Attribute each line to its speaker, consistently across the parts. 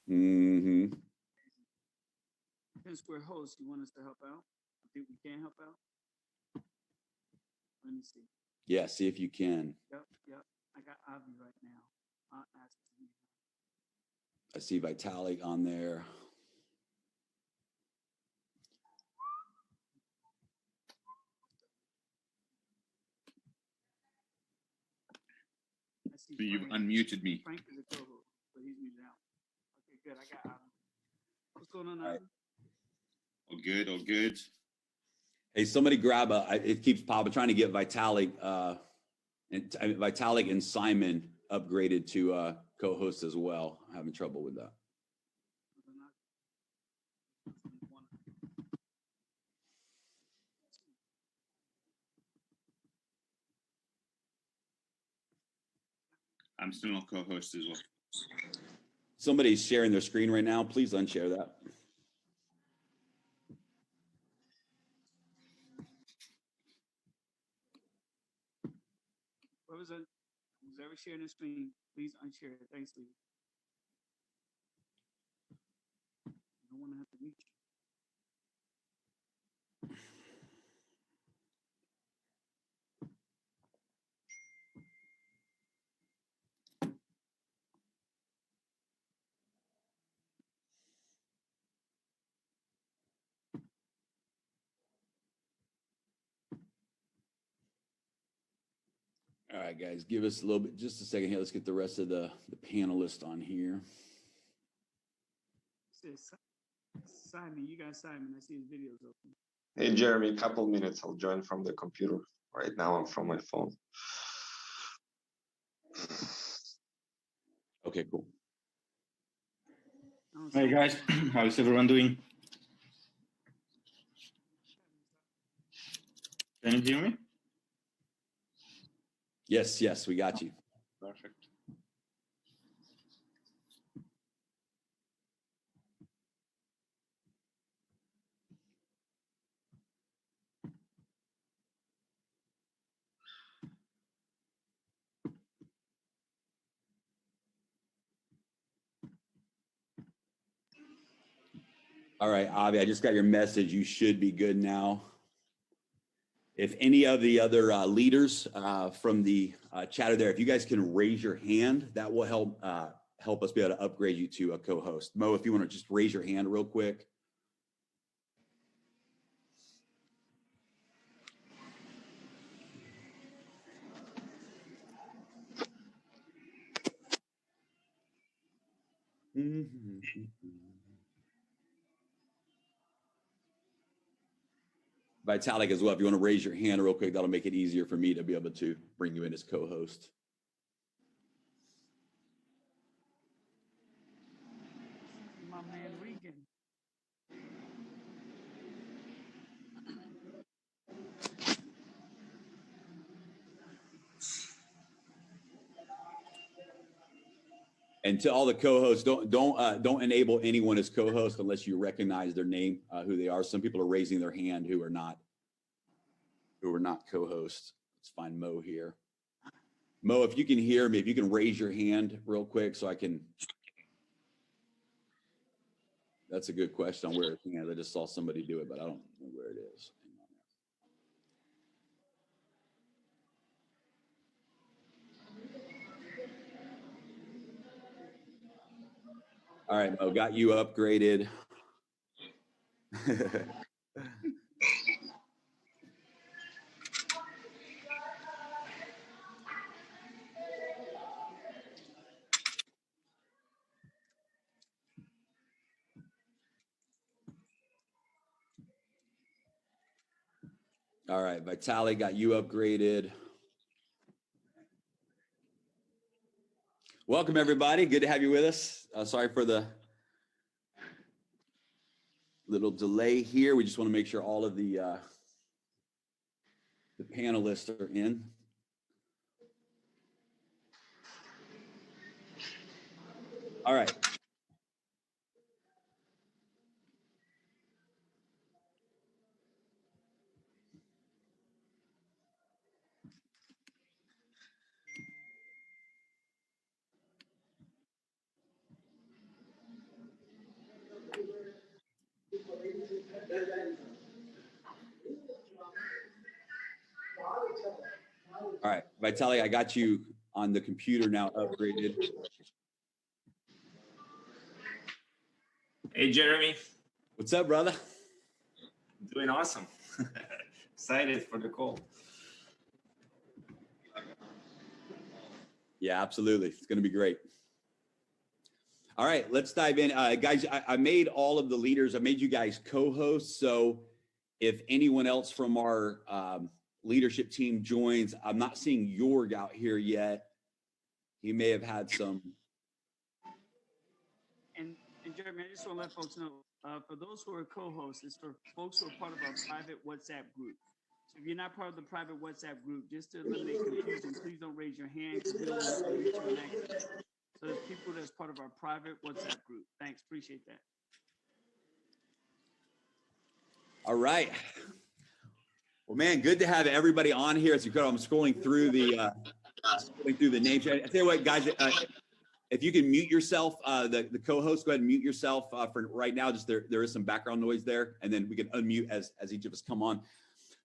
Speaker 1: Mm-hmm.
Speaker 2: Since we're hosts, you want us to help out? I think we can help out. Let me see.
Speaker 1: Yeah, see if you can.
Speaker 2: Yep. I got Avi right now. I'll ask him.
Speaker 1: I see Vitalik on there.
Speaker 3: You've unmuted me.
Speaker 2: Frank is a co-host, but he's muted out. Okay, good. I got Avi. What's going on, Avi?
Speaker 1: Right.
Speaker 3: All good, all good.
Speaker 1: Hey, somebody grab it keeps popping, trying to get Vitalik, Vitalik and Simon upgraded to co-host as well. I'm having trouble with that.
Speaker 3: I'm still on co-host as well.
Speaker 1: Somebody's sharing their screen right now. Please unshare that.
Speaker 2: Whoever's sharing the screen, please unshare it. Thanks, Lee. I don't want to have to reach.
Speaker 1: All right, guys, give us a little bit, just a second here. Let's get the rest of the panelists on here.
Speaker 2: Simon, you got Simon. I see his videos open.
Speaker 4: Hey, Jeremy, a couple minutes. I'll join from the computer. Right now, I'm from my phone.
Speaker 1: Okay, cool.
Speaker 5: Hey, guys. How's everyone doing? Can you hear me?
Speaker 1: Yes, we got you.
Speaker 5: Perfect.
Speaker 1: All right, Avi, I just got your message. You should be good now. If any of the other leaders from the chatter there, if you guys can raise your hand, that will help us be able to upgrade you to a co-host. Mo, if you want to just raise your hand real quick. Vitalik as well, if you want to raise your hand real quick, that'll make it easier for me to be able to bring you in as co-host.
Speaker 2: My man Regan.
Speaker 1: And to all the co-hosts, don't enable anyone as co-host unless you recognize their name, who they are. Some people are raising their hand who are not co-hosts. Let's find Mo here. Mo, if you can hear me, if you can raise your hand real quick so I can. That's a good question on where it is. I just saw somebody do it, but I don't know where it is. All right, Mo, got you upgraded. All right, Vitalik, got you upgraded. Welcome, everybody. Good to have you with us. Sorry for the little delay here. We just want to make sure all of the panelists are in. All right. Vitaly, I got you on the computer now upgraded.
Speaker 6: Hey, Jeremy.
Speaker 1: What's up, brother?
Speaker 6: Doing awesome. Excited for the call.
Speaker 1: Yeah, absolutely. It's going to be great. All right, let's dive in. Guys, I made all of the leaders, I made you guys co-hosts. So if anyone else from our leadership team joins, I'm not seeing Jorg out here yet. He may have had some.
Speaker 2: And Jeremy, I just want to let folks know, for those who are co-hosts, it's for folks who are part of our private WhatsApp group. So if you're not part of the private WhatsApp group, just to eliminate confusion, please don't raise your hand because we don't want to unmute you next. So there's people that's part of our private WhatsApp group. Thanks, appreciate that.
Speaker 1: All right. Well, man, good to have everybody on here. It's incredible. I'm scrolling through the names. I tell you what, guys, if you can mute yourself, the co-host, go ahead and mute yourself for right now. Just there is some background noise there, and then we can unmute as each of us come on.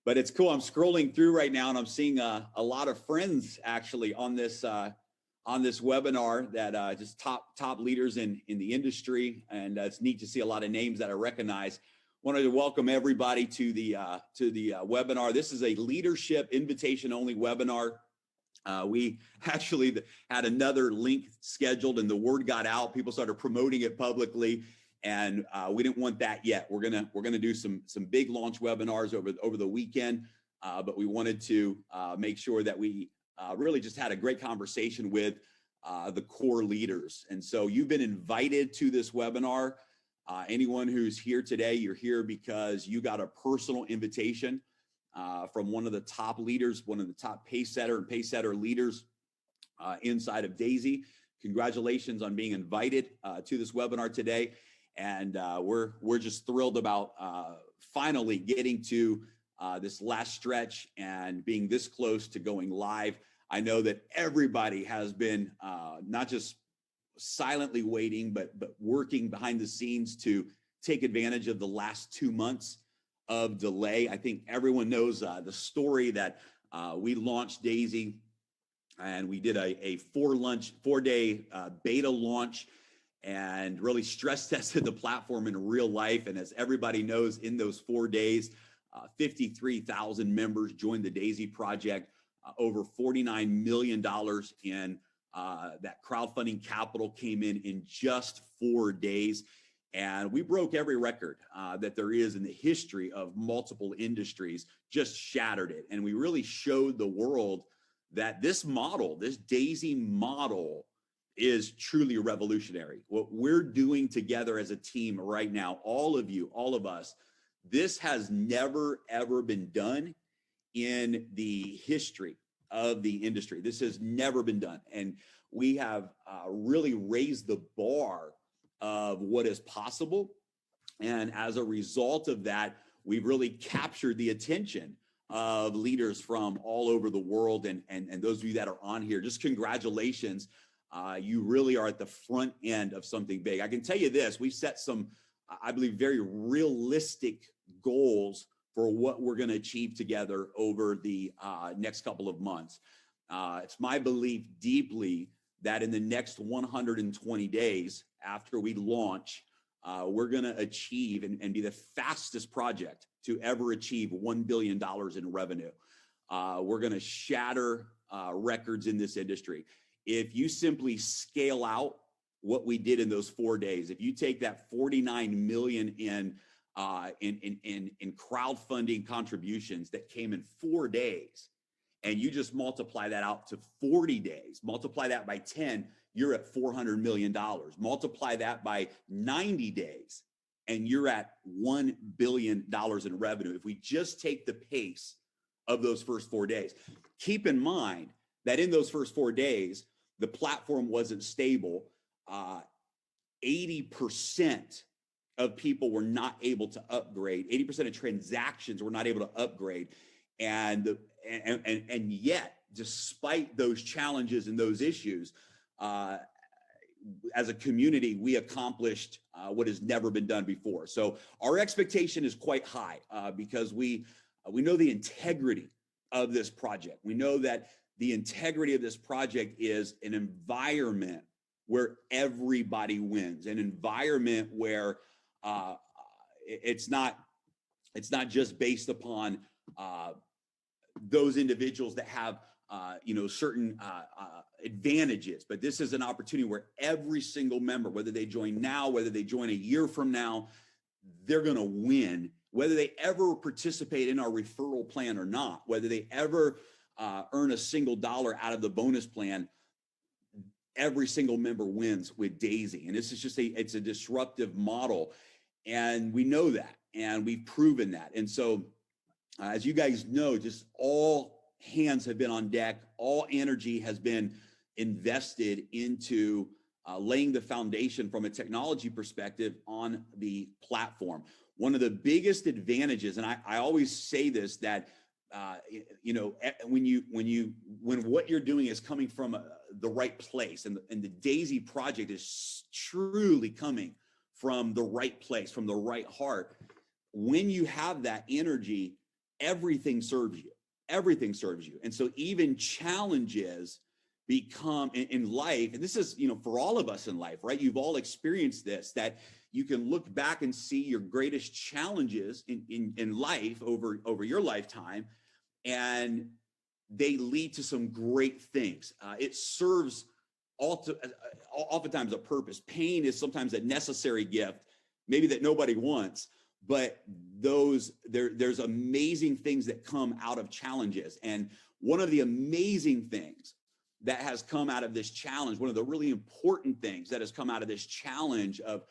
Speaker 1: But it's cool. I'm scrolling through right now, and I'm seeing a lot of friends actually on this webinar that just top leaders in the industry, and it's neat to see a lot of names that I recognize. Wanted to welcome everybody to the webinar. This is a leadership invitation only webinar. We actually had another link scheduled, and the word got out. People started promoting it publicly, and we didn't want that yet. We're gonna do some big launch webinars over the weekend, but we wanted to make sure that we really just had a great conversation with the core leaders. And so you've been invited to this webinar. Anyone who's here today, you're here because you got a personal invitation from one of the top leaders, one of the top Pacesetter and Pacesetter leaders inside of Daisy. Congratulations on being invited to this webinar today. And we're just thrilled about finally getting to this last stretch and being this close to going live. I know that everybody has been not just silently waiting, but working behind the scenes to take advantage of the last 2 months of delay. I think everyone knows the story that we launched Daisy, and we did a 4-day beta launch and really stress tested the platform in real life. And as everybody knows, in those 4 days, 53,000 members joined the Daisy project. Over $49 million in that crowdfunding capital came in just 4 days. And we broke every record that there is in the history of multiple industries, just shattered it. And we really showed the world that this model, this Daisy model, is truly revolutionary. What we're doing together as a team right now, all of you, all of us, this has never, ever been done in the history of the industry. This has never been done. And we have really raised the bar of what is possible. And as a result of that, we've really captured the attention of leaders from all over the world. And those of you that are on here, just congratulations. You really are at the front end of something big. I can tell you this, we've set some, I believe, very realistic goals for what we're going to achieve together over the next couple of months. It's my belief deeply that in the next 120 days after we launch, we're going to achieve and be the fastest project to ever achieve $1 billion in revenue. We're going to shatter records in this industry. If you simply scale out what we did in those 4 days, if you take that 49 million in crowdfunding contributions that came in 4 days, and you just multiply that out to 40 days, multiply that by 10, you're at $400 million. Multiply that by 90 days, and you're at $1 billion in revenue. If we just take the pace of those first 4 days, keep in mind that in those first 4 days, the platform wasn't stable. 80% of people were not able to upgrade. 80% of transactions were not able to upgrade. And yet, despite those challenges and those issues, as a community, we accomplished what has never been done before. So our expectation is quite high because we know the integrity of this project. We know that the integrity of this project is an environment where everybody wins, an environment where it's not just based upon those individuals that have certain advantages, but this is an opportunity where every single member, whether they join now, whether they join a year from now, they're going to win, whether they ever participate in our referral plan or not, whether they ever earn a single dollar out of the bonus plan. Every single member wins with Daisy. And this is just it's a disruptive model. And we know that, and we've proven that. And so as you guys know, just all hands have been on deck. All energy has been invested into laying the foundation from a technology perspective on the platform. One of the biggest advantages, and I always say this, that when what you're doing is coming from the right place, and the Daisy project is truly coming from the right place, from the right heart, when you have that energy, everything serves you. Everything serves you. And so even challenges become in life, and this is, for all of us in life, right? You've all experienced this, that you can look back and see your greatest challenges in life over your lifetime, and they lead to some great things. It serves oftentimes a purpose. Pain is sometimes a necessary gift, maybe that nobody wants, but there's amazing things that come out of challenges. And one of the amazing things that has come out of this challenge, one of the really important things that has come out of this challenge of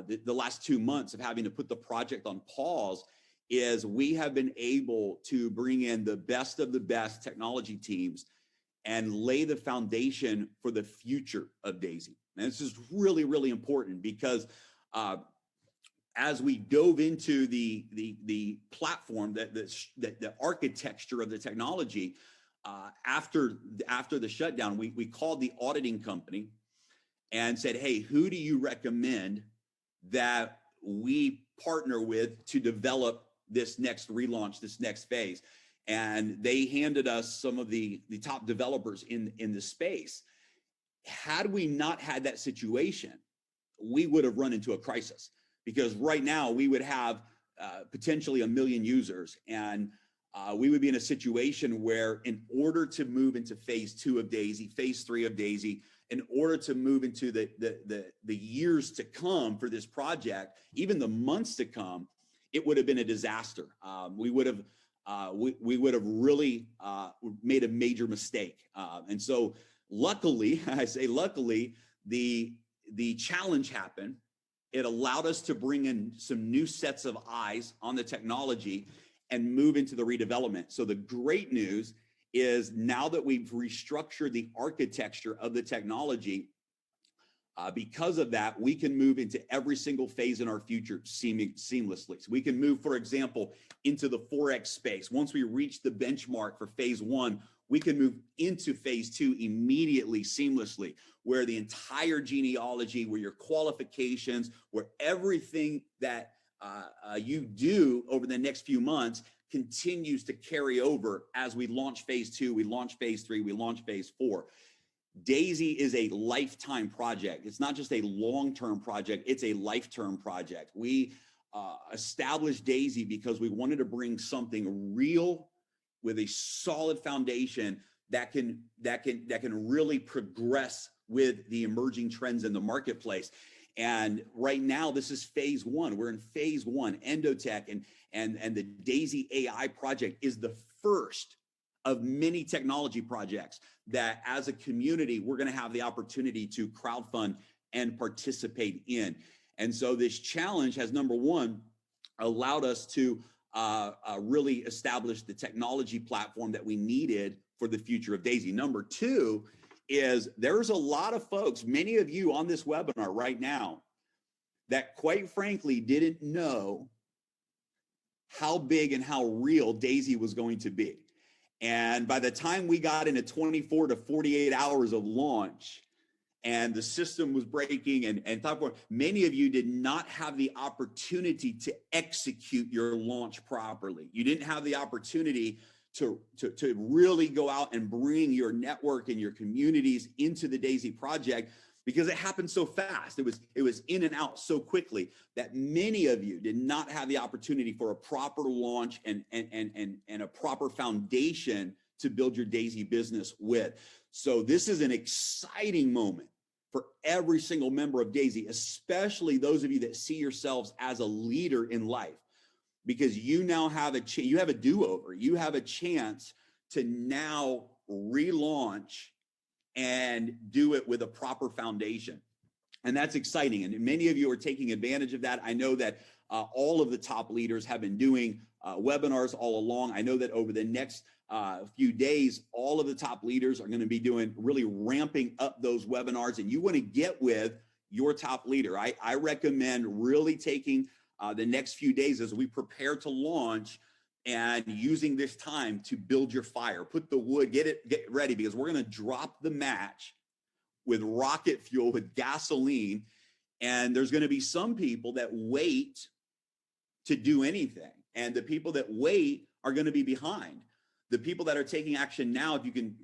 Speaker 1: the last 2 months of having to put the project on pause, is we have been able to bring in the best of the best technology teams and lay the foundation for the future of Daisy. And this is really, really important, because as we dove into the platform, the architecture of the technology, after the shutdown, we called the auditing company and said, hey, who do you recommend that we partner with to develop this next relaunch, this next phase? And they handed us some of the top developers in the space. Had we not had that situation, we would have run into a crisis, because right now we would have potentially 1 million users, and we would be in a situation where, in order to move into phase 2 of Daisy, phase 3 of Daisy, in order to move into the years to come for this project, even the months to come, it would have been a disaster. We would have really made a major mistake. And so luckily, I say luckily, the challenge happened. It allowed us to bring in some new sets of eyes on the technology and move into the redevelopment. So the great news is, now that we've restructured the architecture of the technology, because of that, we can move into every single phase in our future seamlessly. So we can move, for example, into the Forex space. Once we reach the benchmark for phase 1, we can move into phase 2 immediately, seamlessly, where the entire genealogy, where your qualifications, where everything that you do over the next few months continues to carry over as we launch phase 2, we launch phase 3, we launch phase 4. Daisy is a lifetime project. It's not just a long-term project, it's a lifetime project. We established Daisy because we wanted to bring something real with a solid foundation that can really progress with the emerging trends in the marketplace. And right now, this is phase 1. We're in phase 1. Endotech and the Daisy AI project is the first of many technology projects that, as a community, we're going to have the opportunity to crowdfund and participate in. And so this challenge has, number one, allowed us to really establish the technology platform that we needed for the future of Daisy. Number two is, there's a lot of folks, many of you on this webinar right now, that quite frankly didn't know how big and how real Daisy was going to be. And by the time we got into 24 to 48 hours of launch, and the system was breaking and many of you did not have the opportunity to execute your launch properly. You didn't have the opportunity to really go out and bring your network and your communities into the Daisy Project, because it happened so fast. It was in and out so quickly that many of you did not have the opportunity for a proper launch and a proper foundation to build your Daisy business with. So this is an exciting moment for every single member of Daisy, especially those of you that see yourselves as a leader in life, because you now have you have a do-over. You have a chance to now relaunch and do it with a proper foundation. And that's exciting. And many of you are taking advantage of that. I know that all of the top leaders have been doing webinars all along. I know that over the next few days, all of the top leaders are going to be really ramping up those webinars. And you want to get with your top leader. I recommend really taking the next few days as we prepare to launch and using this time to build your fire, put the wood, get ready, because we're going to drop the match with rocket fuel, with gasoline. And there's going to be some people that wait to do anything. And the people that wait are going to be behind. The people that are taking action now, if you can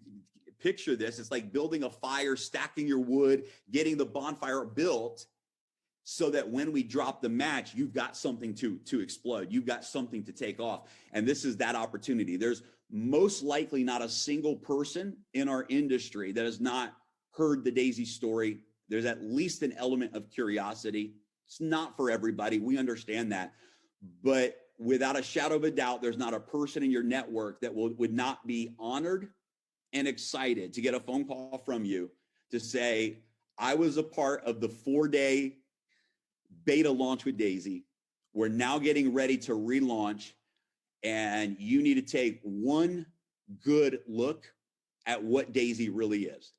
Speaker 1: picture this, it's like building a fire, stacking your wood, getting the bonfire built, so that when we drop the match, you've got something to explode. You've got something to take off. And this is that opportunity. There's most likely not a single person in our industry that has not heard the Daisy story. There's at least an element of curiosity. It's not for everybody. We understand that. But without a shadow of a doubt, there's not a person in your network that would not be honored and excited to get a phone call from you to say, I was a part of the 4-day beta launch with Daisy. We're now getting ready to relaunch, and you need to take one good look at what Daisy really is.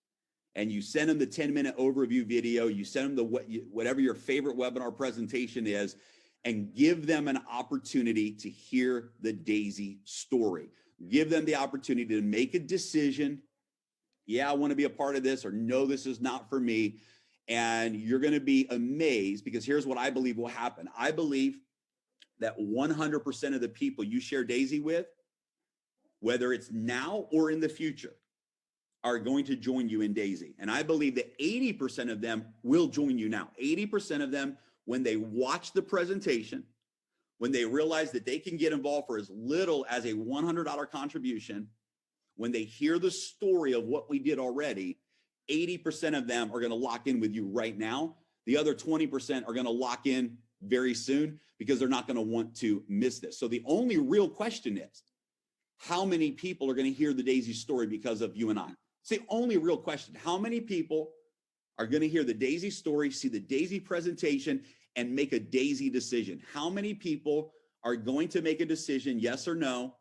Speaker 1: And you send them the 10-minute overview video, you send them whatever your favorite webinar presentation is, and give them an opportunity to hear the Daisy story. Give them the opportunity to make a decision. Yeah, I want to be a part of this, or no, this is not for me. And you're going to be amazed, because here's what I believe will happen. I believe that 100% of the people you share Daisy with, whether it's now or in the future, are going to join you in Daisy. And I believe that 80% of them will join you now. 80% of them, when they watch the presentation, when they realize that they can get involved for as little as a $100 contribution, when they hear the story of what we did already, 80% of them are going to lock in with you right now. The other 20% are going to lock in very soon, because they're not going to want to miss this. So the only real question is, how many people are going to hear the Daisy story because of you and I? It's the only real question. How many people are going to hear the Daisy story, see the Daisy presentation, and make a Daisy decision? How many people are going to make a decision, yes or no,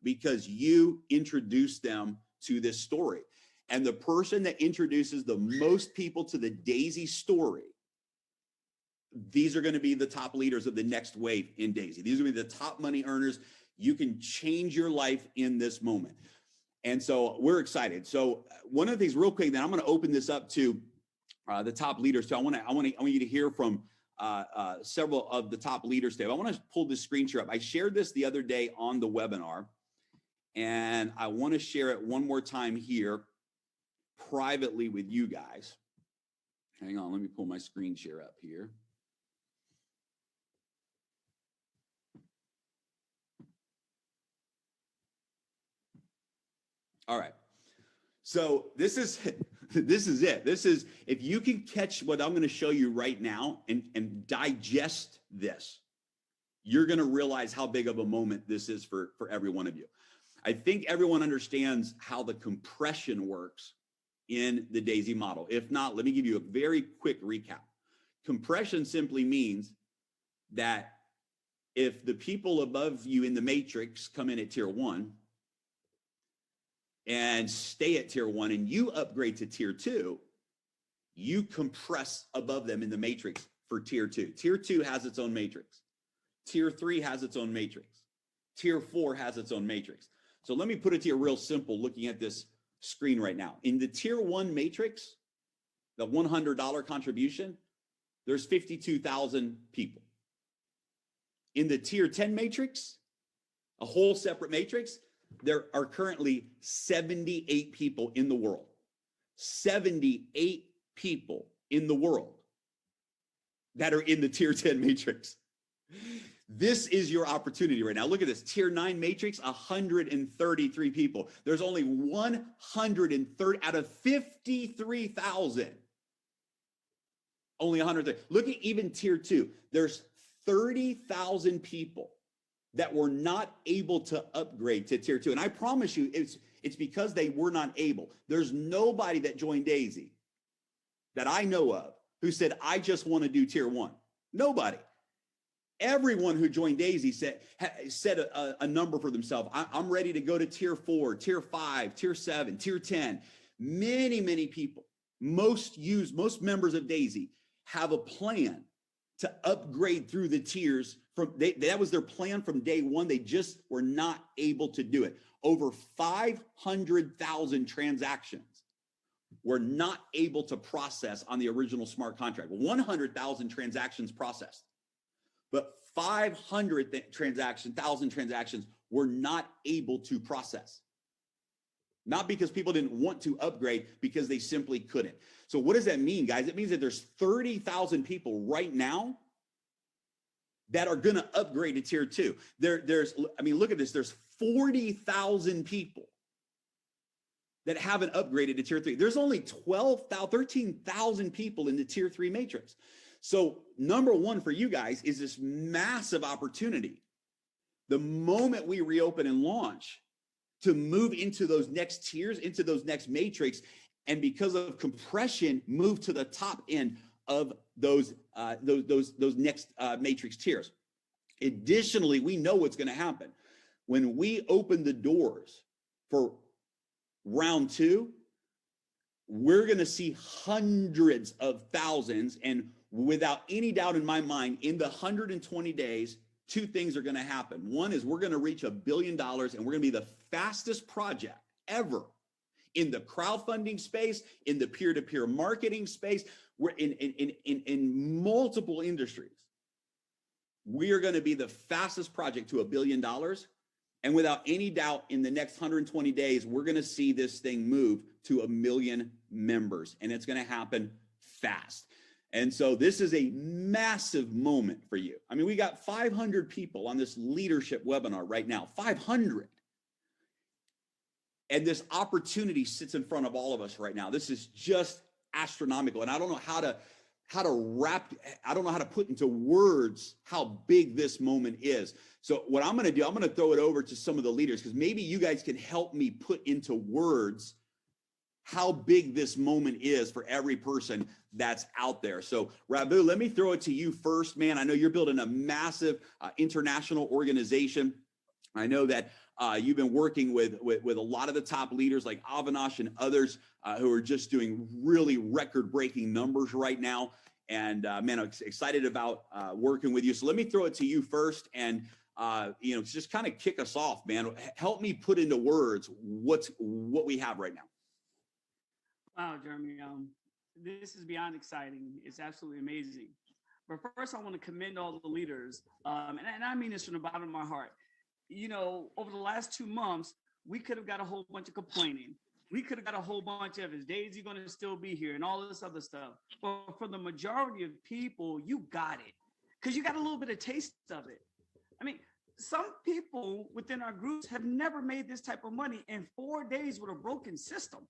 Speaker 1: because you introduced them to this story? And the person that introduces the most people to the Daisy story, these are going to be the top leaders of the next wave in Daisy. These are going to be the top money earners. You can change your life in this moment. And so we're excited. So one of the things, real quick, then I'm going to open this up to the top leaders too. I want you to hear from several of the top leaders today. I want to pull this screen share up. I shared this the other day on the webinar, and I want to share it one more time here privately with you guys. Hang on, let me pull my screen share up here. All right. So this is it. This is, if you can catch what I'm going to show you right now and digest this, you're going to realize how big of a moment this is for every one of you. I think everyone understands how the compression works in the Daisy model. If not, let me give you a very quick recap. Compression simply means that if the people above you in the matrix come in at tier 1 and stay at tier 1 and you upgrade to tier 2, you compress above them in the matrix for tier 2. Tier 2 has its own matrix. Tier 3 has its own matrix. Tier 4 has its own matrix. So let me put it to you real simple, looking at this screen right now. In the tier 1 matrix, the $100 contribution, there's 52,000 people. In the tier 10 matrix, a whole separate matrix, There are currently 78 people in the world. 78 people in the world that are in the tier 10 matrix. This is your opportunity right now. Look at this tier 9 matrix, 133 people. There's only 130 out of 53,000. Only 130. Look at even tier 2. There's 30,000 people that were not able to upgrade to tier 2. And I promise you, it's because they were not able. There's nobody that joined Daisy that I know of who said, I just want to do tier 1. Nobody. Everyone who joined Daisy set a number for themselves. I'm ready to go to tier 4, tier 5, tier 7, tier 10. Many people, most members of Daisy have a plan to upgrade through the tiers. That was their plan from day one. They just were not able to do it. Over 500,000 transactions were not able to process on the original smart contract. 100,000 transactions processed, but 500,000 transactions were not able to process. Not because people didn't want to upgrade, because they simply couldn't. So what does that mean, guys? It means that there's 30,000 people right now that are going to upgrade to tier 2. Look at this. There's 40,000 people that haven't upgraded to tier 3. There's only 13,000 people in the tier 3 matrix. So number one for you guys is this massive opportunity. The moment we reopen and launch, to move into those next tiers, into those next matrix, and because of compression, move to the top end of those next matrix tiers. Additionally, we know what's going to happen when we open the doors for round 2. We're going to see hundreds of thousands, and without any doubt in my mind, in the 120 days, 2 things are going to happen. One is we're going to reach $1 billion, and we're going to be the fastest project ever in the crowdfunding space, in the peer-to-peer marketing space. We're in multiple industries. We are going to be the fastest project to $1 billion. And without any doubt, in the next 120 days, we're going to see this thing move to 1 million members, and it's going to happen fast. And so this is a massive moment for you. I mean, we got 500 people on this leadership webinar right now, 500. And this opportunity sits in front of all of us right now. This is just astronomical. And I don't know how to put into words how big this moment is. So what I'm going to do, I'm going to throw it over to some of the leaders, because maybe you guys can help me put into words how big this moment is for every person that's out there. So Raghu, let me throw it to you first, man. I know you're building a massive international organization. I know that you've been working with a lot of the top leaders like Avinash and others who are just doing really record-breaking numbers right now. And man, I'm excited about working with you. So let me throw it to you first, and just kind of kick us off, man. Help me put into words what we have right now.
Speaker 2: Wow, Jeremy, this is beyond exciting. It's absolutely amazing. But first, I want to commend all the leaders, and I mean this from the bottom of my heart. Over the last 2 months, we could have got a whole bunch of complaining. We could have got a whole bunch of, is Daisy going to still be here, and all this other stuff. But for the majority of people, you got it, because you got a little bit of taste of it. I mean, some people within our groups have never made this type of money in 4 days with a broken system.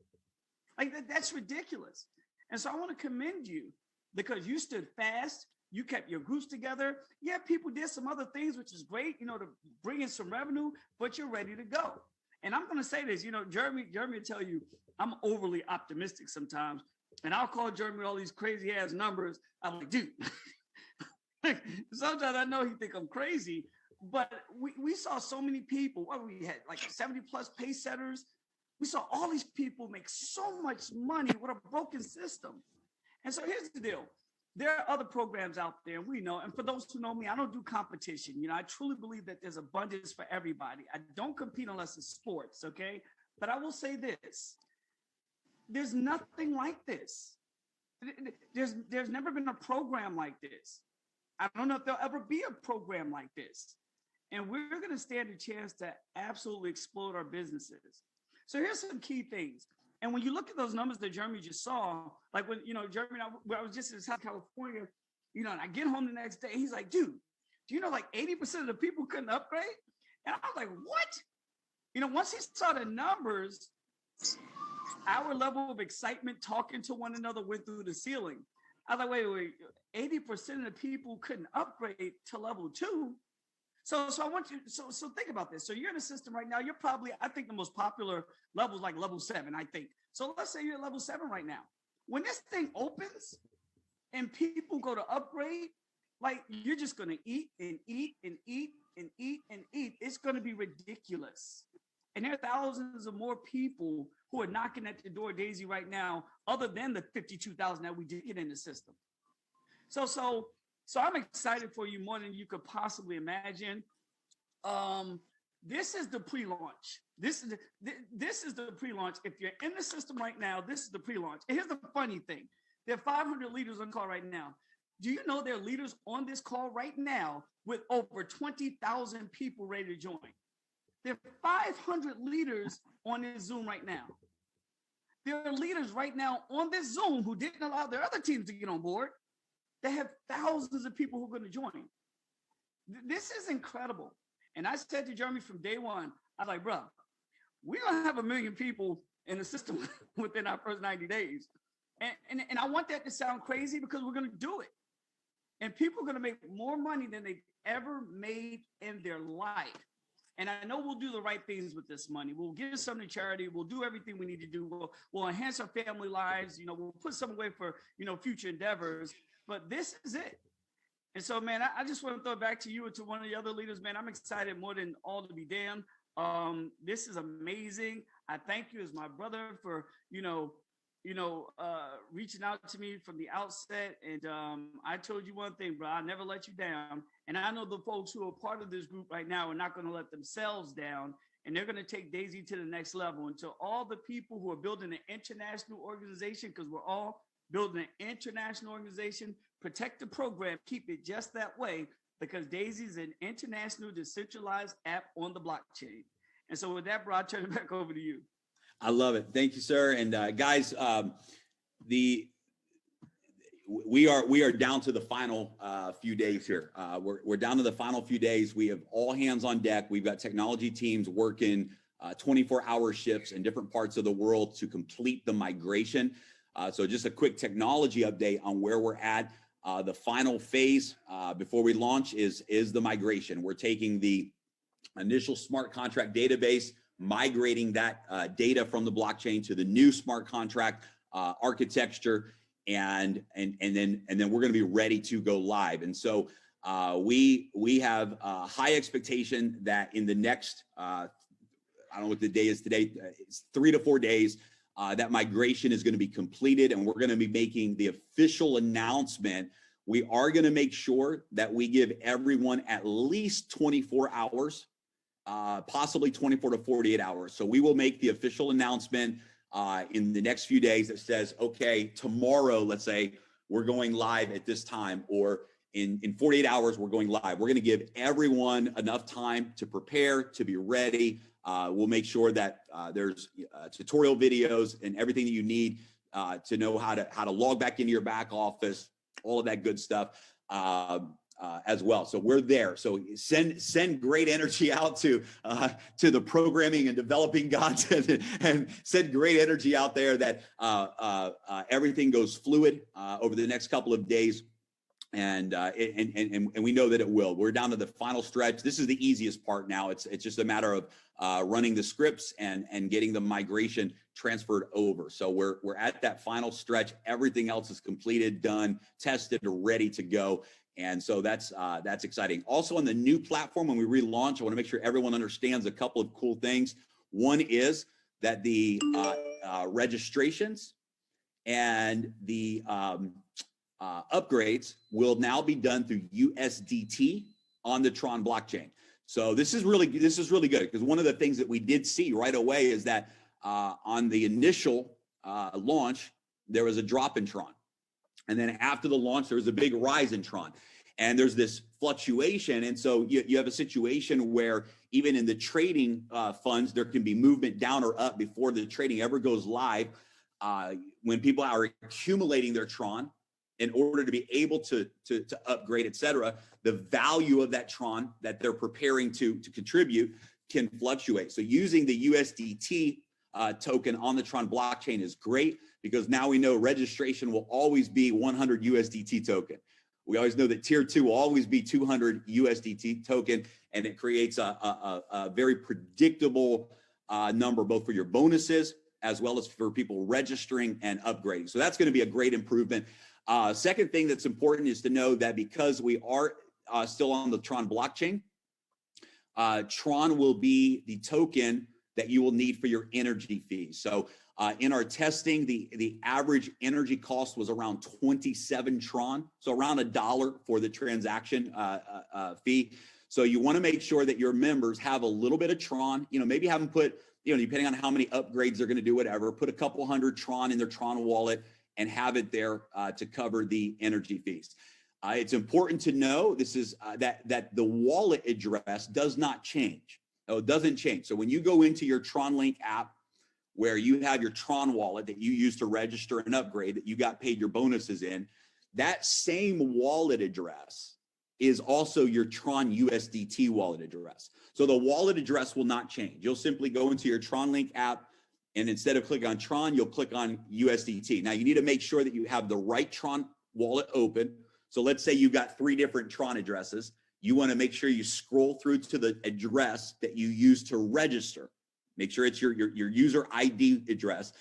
Speaker 2: Like that's ridiculous. And so I want to commend you, because you stood fast. You kept your groups together. Yeah, people did some other things, which is great, to bring in some revenue, but you're ready to go. And I'm going to say this, Jeremy will tell you, I'm overly optimistic sometimes. And I'll call Jeremy all these crazy ass numbers. I'm like, dude, sometimes I know he think I'm crazy, but we saw so many people. What we had, like 70 plus pace setters. We saw all these people make so much money with a broken system. And so here's the deal. There are other programs out there, and we know, and for those who know me, I don't do competition. I truly believe that there's abundance for everybody. I don't compete unless it's sports, okay? But I will say this. There's nothing like this. There's never been a program like this. I don't know if there'll ever be a program like this. and we're going to stand a chance to absolutely explode our businesses. So here's some key things. And when you look at those numbers that Jeremy just saw, like when, Jeremy, I was just in South California, and I get home the next day, he's like, dude, do you know like 80% of the people couldn't upgrade? And I was like, what? Once he saw the numbers, our level of excitement talking to one another went through the ceiling. I was like, wait, 80% of the people couldn't upgrade to level 2. So I want you, so think about this. So you're in a system right now, you're probably, I think the most popular level is like level 7, I think. So let's say you're at level 7 right now. When this thing opens and people go to upgrade, like you're just going to eat and eat and eat and eat and eat. It's going to be ridiculous. And there are thousands of more people who are knocking at the door of Daisy right now, other than the 52,000 that we did get in the system. So I'm excited for you more than you could possibly imagine. This is the pre-launch. This is the pre-launch. If you're in the system right now, this is the pre-launch. And here's the funny thing. There are 500 leaders on the call right now. Do you know there are leaders on this call right now with over 20,000 people ready to join? There are 500 leaders on this Zoom right now. There are leaders right now on this Zoom who didn't allow their other teams to get on board. They have thousands of people who are going to join. This is incredible. And I said to Jeremy from day one, I was like, bro, we're going to have 1 million people in the system within our first 90 days. And I want that to sound crazy because we're going to do it. And people are going to make more money than they've ever made in their life. And I know we'll do the right things with this money. We'll give some to charity. We'll do everything we need to do. We'll enhance our family lives. We'll put some away for, future endeavors. But this is it. And so, man, I just want to throw it back to you and to one of the other leaders, man. I'm excited more than all to be damned. This is amazing. I thank you as my brother for, reaching out to me from the outset. And I told you one thing, bro, I'll never let you down. And I know the folks who are part of this group right now are not going to let themselves down. And they're going to take Daisy to the next level. And to all the people who are building an international organization, because we're all building an international organization, protect the program, keep it just that way, because Daisy is an international decentralized app on the blockchain. And so with that, bro, I'll turn it back over to you.
Speaker 1: I love it. Thank you, sir. And guys, we are down to the final few days here. We're down to the final few days. We have all hands on deck. We've got technology teams working 24-hour shifts in different parts of the world to complete the migration. So just a quick technology update on where we're at. The final phase before we launch is the migration. We're taking the initial smart contract database, migrating that data from the blockchain to the new smart contract architecture, and then we're going to be ready to go live. And so we have a high expectation that in the next I don't know what the day is today, it's 3 to 4 days, that migration is going to be completed, and we're going to be making the official announcement. We are going to make sure that we give everyone at least 24 hours, possibly 24 to 48 hours. So we will make the official announcement in the next few days that says, okay, tomorrow, let's say, we're going live at this time, or in 48 hours, we're going live. We're going to give everyone enough time to prepare, to be ready. We'll make sure that there's tutorial videos and everything that you need to know how to log back into your back office, all of that good stuff as well. So we're there. So send great energy out to the programming and developing gods, and send great energy out there that everything goes fluid over the next couple of days. And we know that it will. We're down to the final stretch. This is the easiest part now. It's just a matter of running the scripts and getting the migration transferred over. So we're at that final stretch. Everything else is completed, done, tested, ready to go. And so that's exciting. Also on the new platform, when we relaunch, I want to make sure everyone understands a couple of cool things. One is that the registrations and the upgrades will now be done through USDT on the Tron blockchain. So this is really good, because one of the things that we did see right away is that on the initial launch, there was a drop in Tron. And then after the launch, there was a big rise in Tron. and there's this fluctuation. And so you have a situation where even in the trading funds, there can be movement down or up before the trading ever goes live. When people are accumulating their Tron in order to be able to upgrade, et cetera, the value of that Tron that they're preparing to contribute can fluctuate. So using the USDT token on the Tron blockchain is great, because now we know registration will always be 100 USDT token. We always know that tier 2 will always be 200 USDT token, and it creates a very predictable number, both for your bonuses as well as for people registering and upgrading. So that's going to be a great improvement. Second thing that's important is to know that because we are still on the Tron blockchain, Tron will be the token that you will need for your energy fees. So in our testing, the average energy cost was around 27 Tron, so around $1 for the transaction fee. So you want to make sure that your members have a little bit of Tron, maybe have them put, depending on how many upgrades they're going to do, whatever, put a couple hundred Tron in their Tron wallet and have it there to cover the energy fees. It's important to know this is that the wallet address does not change. No, it doesn't change. So when you go into your TronLink app, where you have your Tron wallet that you use to register and upgrade, that you got paid your bonuses in, that same wallet address is also your Tron USDT wallet address. So the wallet address will not change. You'll simply go into your TronLink app, and instead of clicking on Tron, you'll click on USDT. Now you need to make sure that you have the right Tron wallet open. So let's say you've got 3 different Tron addresses. You want to make sure you scroll through to the address that you use to register. Make sure it's your user ID address.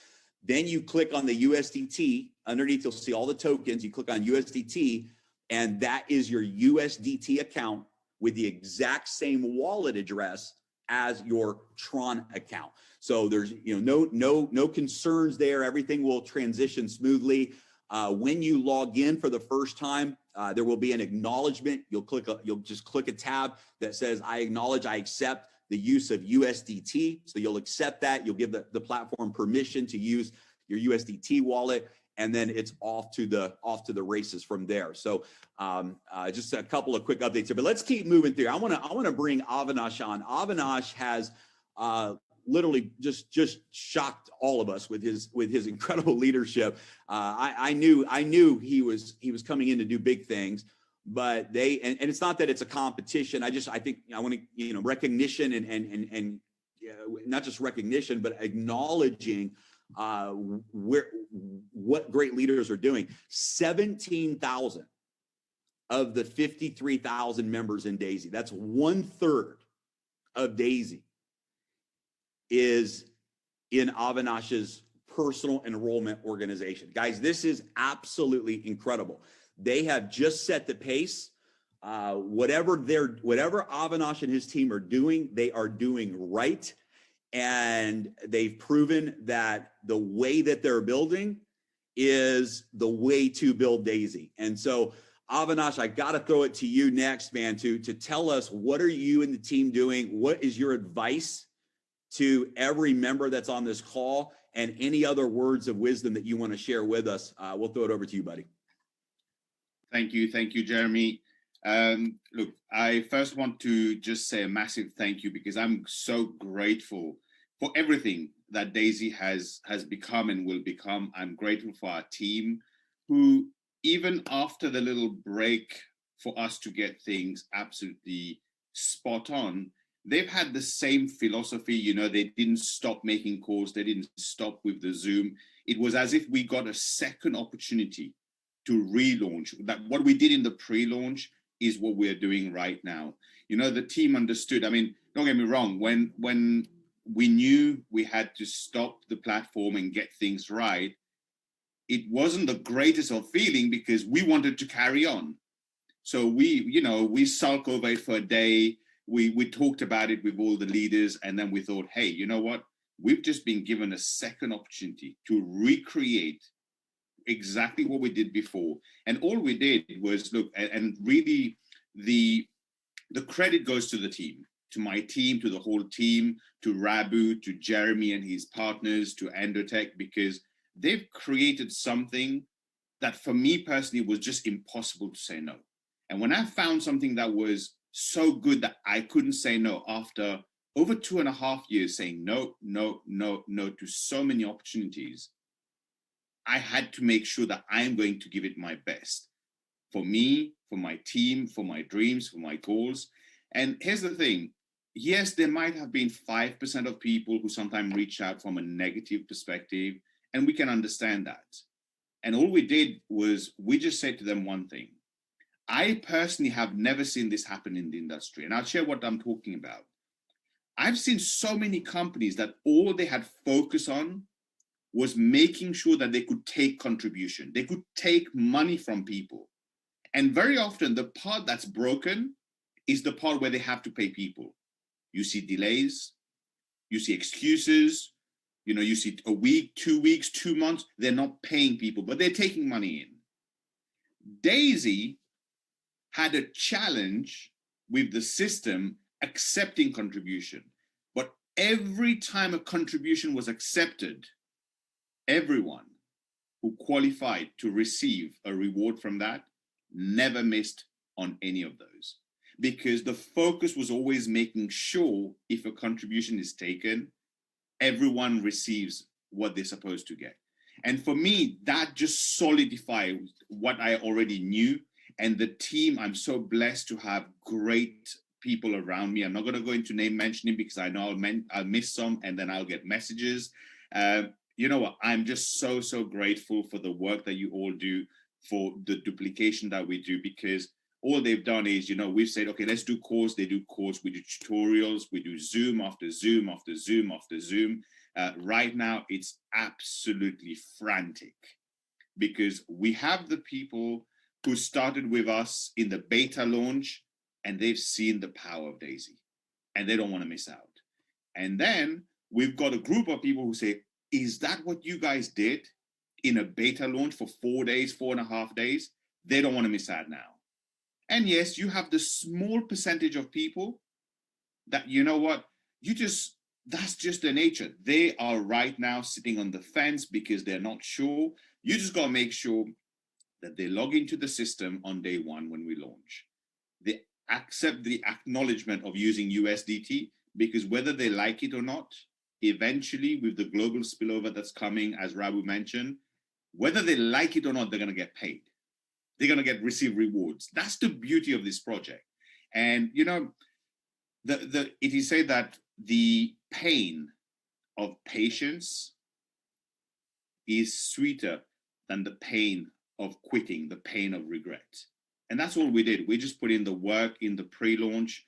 Speaker 1: Then you click on the USDT. Underneath, you'll see all the tokens. You click on USDT, and that is your USDT account with the exact same wallet address as your Tron account. So there's no concerns there. Everything will transition smoothly. When you log in for the first time, there will be an acknowledgement. You'll just click a tab that says, I acknowledge, I accept the use of USDT. So you'll accept that. You'll give the platform permission to use your USDT wallet, and then it's off to the races from there. So just a couple of quick updates here, but let's keep moving through. I want to bring Avinash on. Avinash has literally just shocked all of us with his incredible leadership. I knew he was coming in to do big things, but and it's not that it's a competition. I think I want to recognition and not just recognition, but acknowledging what great leaders are doing. 17,000 of the 53,000 members in Daisy, that's 1/3 of Daisy, is in Avinash's personal enrollment organization. Guys, this is absolutely incredible. They have just set the pace. Whatever Avinash and his team are doing, they are doing right. And they've proven that the way that they're building is the way to build Daisy. And so, Avinash, I got to throw it to you next, man, to tell us, what are you and the team doing? What is your advice to every member that's on this call, and any other words of wisdom that you want to share with us? We'll throw it over to you, buddy.
Speaker 3: Thank you, Jeremy. Look, I first want to just say a massive thank you, because I'm so grateful for everything that Daisy has become and will become. I'm grateful for our team, who, even after the little break for us to get things absolutely spot on, they've had the same philosophy. They didn't stop making calls. They didn't stop with the Zoom. It was as if we got a second opportunity to relaunch. That what we did in the pre-launch is what we're doing right now. The team understood. I mean, don't get me wrong. When we knew we had to stop the platform and get things right, it wasn't the greatest of feeling, because we wanted to carry on. So we sulk over it for a day. We talked about it with all the leaders, and then we thought, hey, you know what? We've just been given a second opportunity to recreate exactly what we did before. And all we did was look, and really the credit goes to the team, to my team, to the whole team, to Rabu, to Jeremy and his partners, to Endotech, because they've created something that for me personally was just impossible to say no. And when I found something that was so good that I couldn't say no after over 2.5 years saying no, no, no, no to so many opportunities, I had to make sure that I am going to give it my best for me, for my team, for my dreams, for my goals. And here's the thing. Yes, there might have been 5% of people who sometimes reach out from a negative perspective, and we can understand that. And all we did was we just said to them one thing. I personally have never seen this happen in the industry, and I'll share what I'm talking about. I've seen so many companies that all they had focus on was making sure that they could take contribution. They could take money from people. And very often the part that's broken is the part where they have to pay people. You see delays, you see excuses, you see a week, 2 weeks, 2 months, they're not paying people, but they're taking money in. Daisy had a challenge with the system accepting contribution. But every time a contribution was accepted, everyone who qualified to receive a reward from that never missed on any of those. Because the focus was always making sure if a contribution is taken, everyone receives what they're supposed to get. And for me, that just solidified what I already knew. And the team, I'm so blessed to have great people around me. I'm not going to go into name mentioning because I know I'll miss some and then I'll get messages. You know what? I'm just so, so grateful for the work that you all do, for the duplication that we do, because all they've done is, we've said, okay, let's do course. They do course. We do tutorials. We do Zoom after Zoom after Zoom after Zoom. Right now, it's absolutely frantic because we have the people who started with us in the beta launch and they've seen the power of Daisy and they don't want to miss out. And then we've got a group of people who say, is that what you guys did in a beta launch for 4 days, 4.5 days? They don't want to miss out now. And yes, you have the small percentage of people that, that's just their nature. They are right now sitting on the fence because they're not sure. You just got to make sure that they log into the system on day one when we launch. They accept the acknowledgement of using USDT, because whether they like it or not, eventually with the global spillover that's coming, as Rabu mentioned, whether they like it or not, they're going to get paid. They're going to receive rewards. That's the beauty of this project. And, it is said that the pain of patience is sweeter than the pain of quitting, the pain of regret. And that's all we did. We just put in the work in the pre-launch.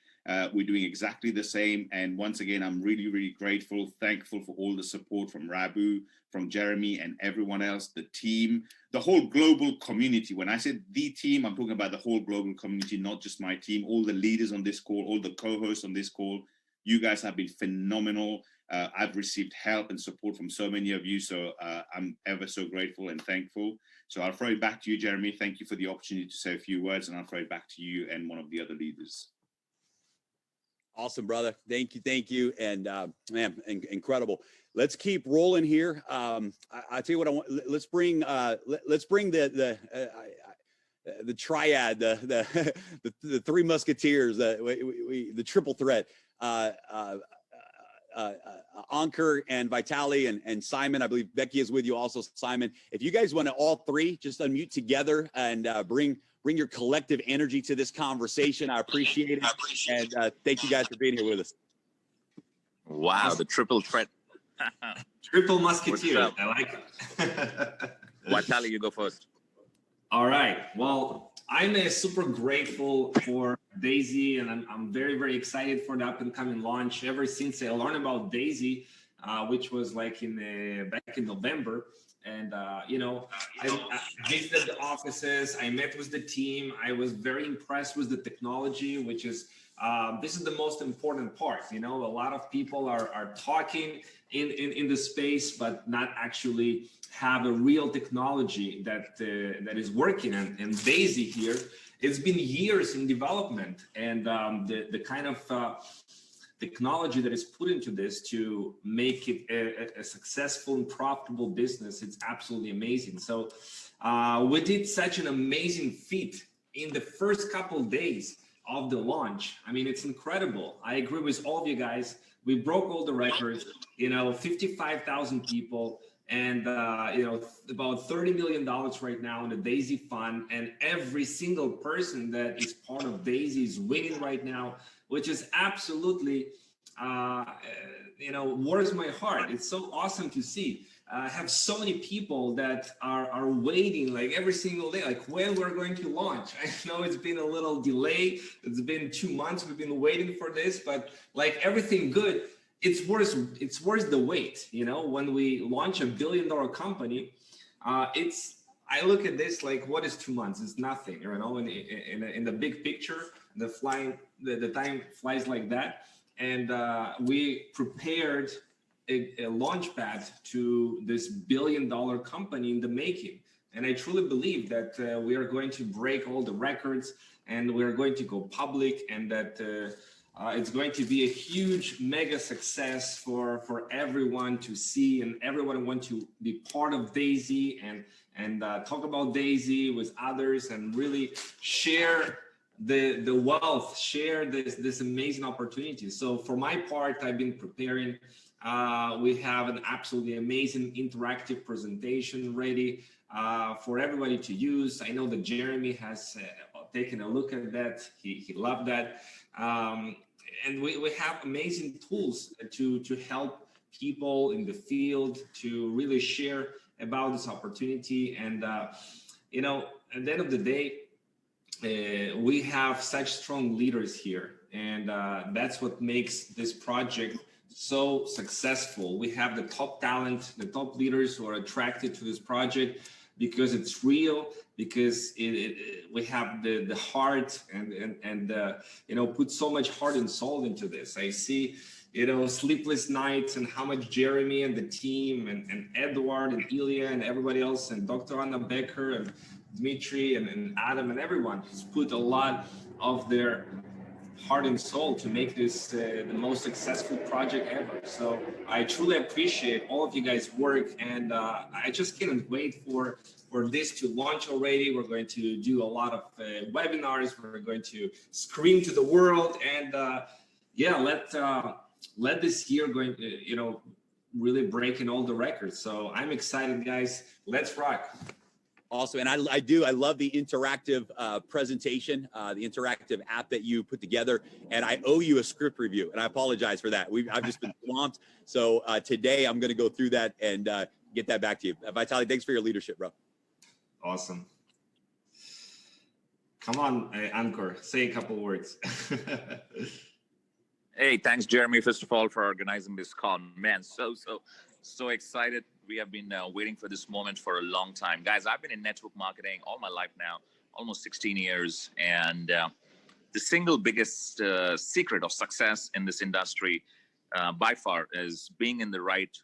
Speaker 3: We're doing exactly the same. And once again, I'm really, really grateful, thankful for all the support from Rabu, from Jeremy and everyone else, the team, the whole global community. When I said the team, I'm talking about the whole global community, not just my team, all the leaders on this call, all the co-hosts on this call. You guys have been phenomenal. I've received help and support from so many of you. So I'm ever so grateful and thankful. So I'll throw it back to you, Jeremy. Thank you for the opportunity to say a few words, and I'll throw it back to you and one of the other leaders.
Speaker 1: Awesome, brother. Thank you. And man, incredible. Let's keep rolling here. I tell you what I want. Let's bring the triad, the three musketeers, the triple threat. Ankur and Vitali and Simon. I believe Becky is with you also, Simon. If you guys want to all three just unmute together and bring your collective energy to this conversation, I appreciate it. And thank you guys for being here with us.
Speaker 7: Wow, the triple threat.
Speaker 6: Triple musketeer. I like it.
Speaker 7: Vitali, you go first.
Speaker 6: All right. Well, I'm super grateful for Daisy, and I'm very, very excited for the up and coming launch. Ever since I learned about Daisy, which was like back in November, and I visited the offices. I met with the team. I was very impressed with the technology, which is this is the most important part. A lot of people are talking in the space, but not actually have a real technology that is working. And Daisy here, it's been years in development, and the kind of technology that is put into this to make it a successful and profitable business, it's absolutely amazing. So we did such an amazing feat in the first couple days of the launch. I mean, it's incredible. I agree with all of you guys. We broke all the records, 55,000 people, and about $30 million right now in the Daisy Fund, and every single person that is part of Daisy is winning right now, which is absolutely warms my heart. It's so awesome to see. I have so many people that are waiting like every single day, like when we're going to launch. I know it's been a little delay. It's been 2 months. We've been waiting for this, but like everything good, it's worth the wait. When we launch a $1 billion company, I look at this like, what is 2 months? It's nothing, in the big picture, the time flies like that. And we prepared a launch pad to this $1 billion company in the making. And I truly believe that we are going to break all the records, and we are going to go public, and that it's going to be a huge mega success for everyone to see, and everyone want to be part of Daisy and talk about Daisy with others, and really share the wealth, share this amazing opportunity. So for my part, I've been preparing. We have an absolutely amazing interactive presentation ready for everybody to use. I know that Jeremy has taken a look at that. He loved that. And we have amazing tools to help people in the field to really share about this opportunity. And, at the end of the day, we have such strong leaders here. And that's what makes this project so successful. We have the top talent, the top leaders who are attracted to this project because it's real, because we have the heart and put so much heart and soul into this. I see, sleepless nights, and how much Jeremy and the team and Edward and Ilya and everybody else, and Dr. Anna Becker and Dmitry and Adam and everyone has put a lot of their heart and soul to make this the most successful project ever. So I truly appreciate all of you guys' work, and I just can't wait for this to launch already. We're going to do a lot of webinars. We're going to scream to the world, and let this year going really breaking all the records. So I'm excited, guys. Let's rock.
Speaker 1: Awesome. And I love the interactive presentation, the interactive app that you put together. And I owe you a script review, and I apologize for that. I've just been swamped. So today I'm going to go through that and get that back to you. Vitaly, thanks for your leadership, bro.
Speaker 6: Awesome. Come on, Ankur, say a couple words.
Speaker 7: Hey, thanks, Jeremy, first of all, for organizing this call. Man, so excited. We have been waiting for this moment for a long time. Guys, I've been in network marketing all my life now, almost 16 years. And the single biggest secret of success in this industry by far is being in the right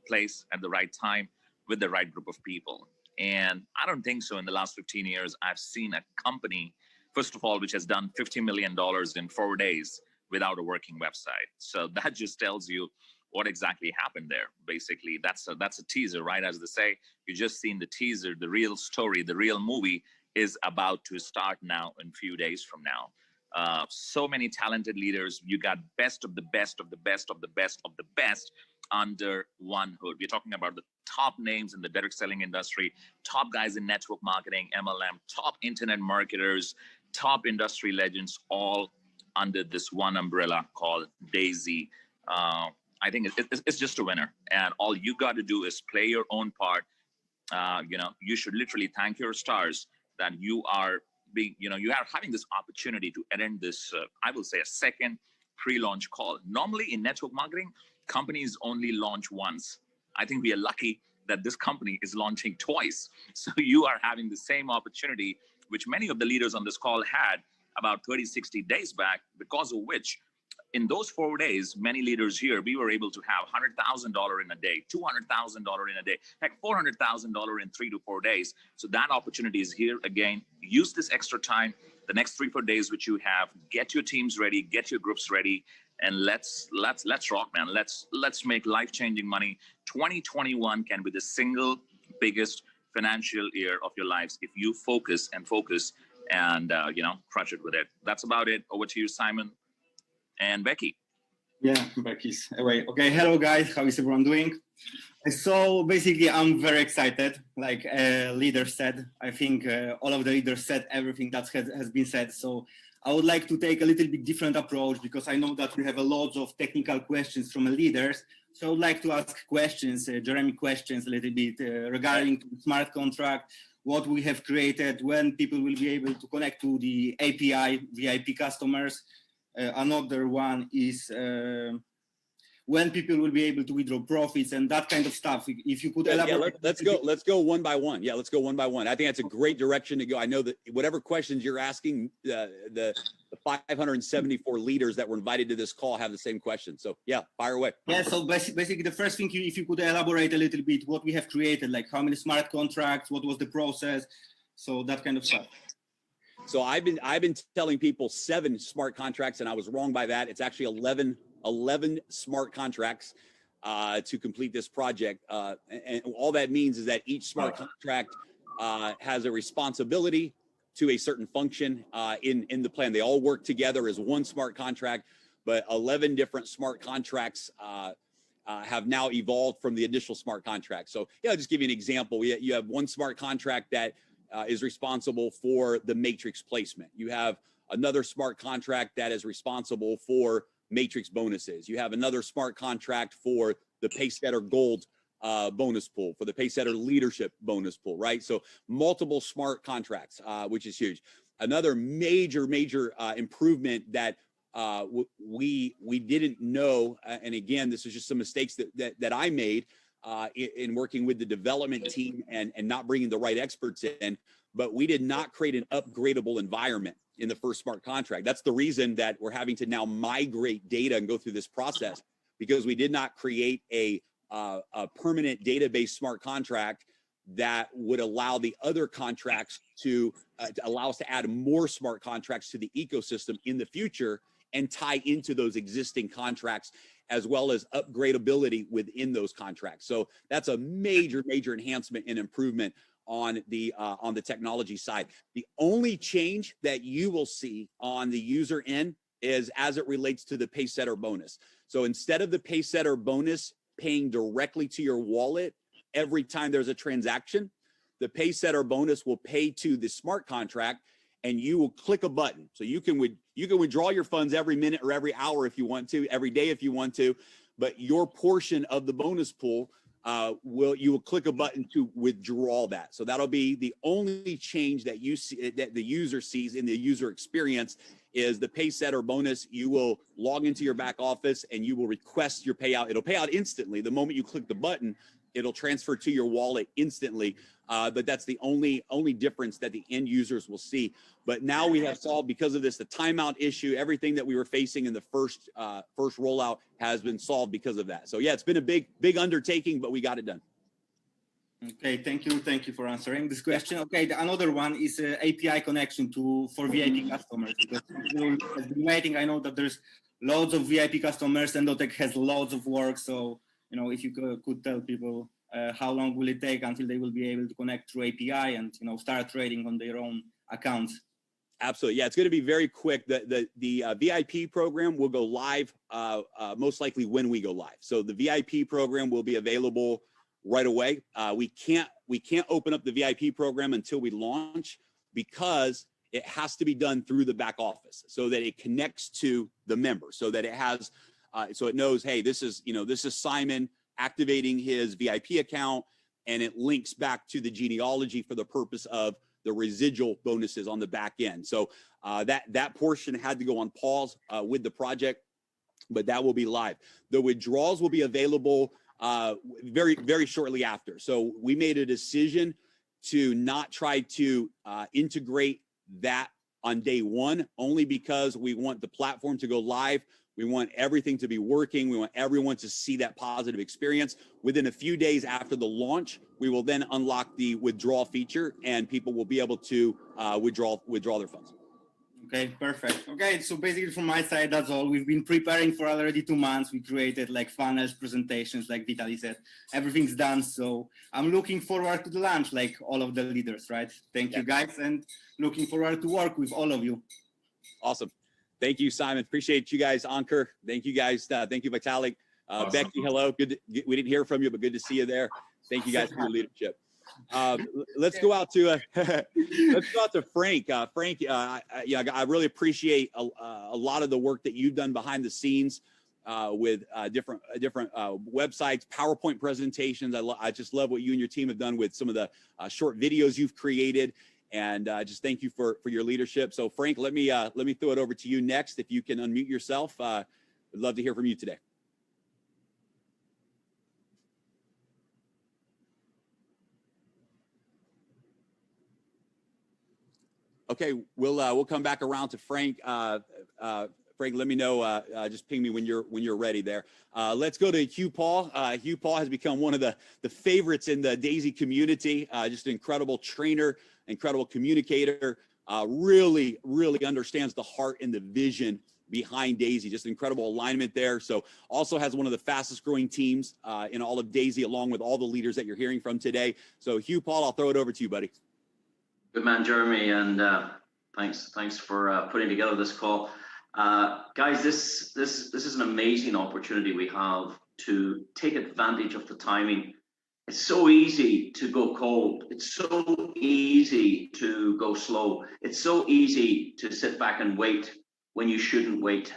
Speaker 7: place at the right time with the right group of people. And I don't think so in the last 15 years, I've seen a company, first of all, which has done $50 million in 4 days without a working website. So that just tells you what exactly happened there. Basically, that's a teaser, right? As they say, you just seen the teaser. The real story, the real movie is about to start now in a few days from now. So many talented leaders. You got best of the best of the best of the best of the best under one hood. We're talking about the top names in the direct selling industry, top guys in network marketing, MLM, top internet marketers, top industry legends, all under this one umbrella called Daisy. I think it's just a winner, and all you got to do is play your own part. You should literally thank your stars that you are having this opportunity to attend this, I will say, a second pre-launch call. Normally in network marketing, companies only launch once. I think we are lucky that this company is launching twice. So you are having the same opportunity, which many of the leaders on this call had about 30, 60 days back, because of which in those 4 days, many leaders here, we were able to have $100,000 in a day, $200,000 in a day, heck, $400,000 in 3 to 4 days. So that opportunity is here again. Use this extra time, the next 3-4 days which you have, get your teams ready, get your groups ready, and let's rock, man. Let's make life-changing money. 2021 can be the single biggest financial year of your lives if you focus and crush it with it. That's about it. Over to you, Simon and Becky.
Speaker 5: Yeah, Becky's away. Okay, hello guys, how is everyone doing? So basically, I'm very excited. Like leader said, I think all of the leaders said everything that has been said. So I would like to take a little bit different approach because I know that we have a lot of technical questions from the leaders. So I would like to ask questions, Jeremy questions a little bit regarding smart contract, what we have created, when people will be able to connect to the API, VIP customers. Another one is when people will be able to withdraw profits and that kind of stuff. If you could elaborate.
Speaker 1: Yeah, let's go one by one. Yeah, let's go one by one. I think that's a great direction to go. I know that whatever questions you're asking, the 574 leaders that were invited to this call have the same question. So yeah, fire away.
Speaker 5: Yeah, so basically the first thing, if you could elaborate a little bit what we have created, like how many smart contracts, what was the process, so that kind of stuff.
Speaker 1: So I've been telling people 7 smart contracts, and I was wrong by that. It's actually 11 smart contracts to complete this project. And all that means is that each smart contract has a responsibility to a certain function in the plan. They all work together as one smart contract, but 11 different smart contracts have now evolved from the initial smart contract. So yeah, I'll just give you an example. You have one smart contract that is responsible for the matrix placement. You have another smart contract that is responsible for matrix bonuses. You have another smart contract for the Pacesetter Gold bonus pool, for the Pacesetter Leadership bonus pool, right? So multiple smart contracts, which is huge. Another major improvement that we didn't know, and again, this is just some mistakes that I made in working with the development team and not bringing the right experts in, but we did not create an upgradable environment in the first smart contract. That's the reason that we're having to now migrate data and go through this process, because we did not create a permanent database smart contract that would allow the other contracts to allow us to add more smart contracts to the ecosystem in the future and tie into those existing contracts, as well as upgradability within those contracts. So that's a major enhancement and improvement on the technology side. The only change that you will see on the user end is as it relates to the Pacesetter bonus. So instead of the Pacesetter bonus paying directly to your wallet every time there's a transaction, the Pacesetter bonus will pay to the smart contract, and you will click a button. So you can withdraw your funds every minute or every hour if you want to, every day if you want to, but your portion of the bonus pool you will click a button to withdraw that. So that'll be the only change that you see, that the user sees in the user experience, is the Pacesetter bonus. You will log into your back office and you will request your payout. It'll pay out instantly. The moment you click the button, it'll transfer to your wallet instantly. But that's the only difference that the end users will see. But now we have solved, because of this, the timeout issue. Everything that we were facing in the first rollout has been solved because of that. So yeah, it's been a big undertaking, but we got it done.
Speaker 5: Okay, thank you for answering this question. Okay, another one is API connection for VIP customers, because people have been waiting. I know that there's loads of VIP customers, and Endotech has loads of work. So if you could tell people how long will it take until they will be able to connect through API and start trading on their own accounts?
Speaker 1: Absolutely. Yeah, it's going to be very quick. The VIP program will go live most likely when we go live. So the VIP program will be available right away. We can't open up the VIP program until we launch, because it has to be done through the back office so that it connects to the member, so that it has so it knows, hey, this is Simon activating his VIP account, and it links back to the genealogy for the purpose of the residual bonuses on the back end. So that portion had to go on pause with the project, but that will be live. The withdrawals will be available very shortly after. So we made a decision to not try to integrate that on day one, only because we want the platform to go live. We want everything to be working. We want everyone to see that positive experience. Within a few days after the launch, we will then unlock the withdrawal feature, and people will be able to withdraw their funds.
Speaker 5: Okay, perfect. Okay, so basically from my side, that's all. We've been preparing for already 2 months. We created like funnels, presentations, like Vitaly said. Everything's done. So I'm looking forward to the launch, like all of the leaders, right? Thank you guys, and looking forward to work with all of you.
Speaker 1: Awesome. Thank you, Simon. Appreciate you guys, Ankur. Thank you guys. Thank you, Vitalik.
Speaker 6: Awesome.
Speaker 1: Becky, hello. We didn't hear from you, but good to see you there. Thank you guys for your leadership. Let's go out to Frank. Frank, I really appreciate a lot of the work that you've done behind the scenes with different websites, PowerPoint presentations. I just love what you and your team have done with some of the short videos you've created. And just thank you for your leadership. So Frank, let me throw it over to you next. If you can unmute yourself, I'd love to hear from you today. Okay, we'll come back around to Frank. Frank, let me know. Just ping me when you're ready there. Let's go to Hugh Paul. Hugh Paul has become one of the favorites in the Daisy community. Just an incredible trainer, incredible communicator. Really understands the heart and the vision behind Daisy. Just incredible alignment there. So also has one of the fastest growing teams in all of Daisy, along with all the leaders that you're hearing from today. So Hugh Paul, I'll throw it over to you, buddy.
Speaker 8: Good man, Jeremy, and thanks for putting together this call. Guys, this is an amazing opportunity we have to take advantage of the timing. It's so easy to go cold. It's so easy to go slow. It's so easy to sit back and wait when you shouldn't wait.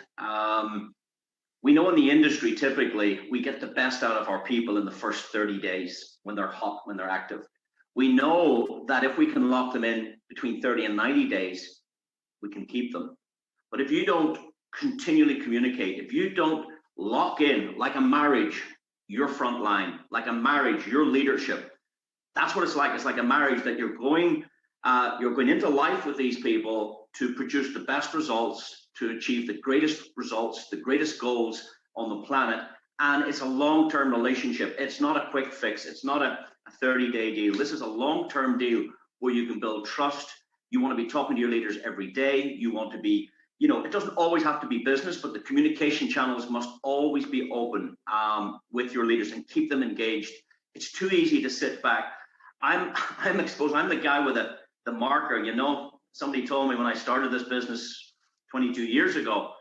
Speaker 8: We know in the industry, typically, we get the best out of our people in the first 30 days when they're hot, when they're active. We know that if we can lock them in between 30 and 90 days, we can keep them. But if you don't continually communicate, if you don't lock in, like a marriage, your front line, like a marriage, your leadership, that's what it's like. It's like a marriage that you're going into life with these people to produce the best results, to achieve the greatest results, the greatest goals on the planet. And it's a long-term relationship. It's not a quick fix. It's not a 30-day deal. This is a long-term deal where you can build trust. You want to be talking to your leaders every day. You want to be, it doesn't always have to be business, but the communication channels must always be open with your leaders and keep them engaged. It's too easy to sit back. I'm exposed. I'm the guy with the marker. Somebody told me when I started this business 22 years ago,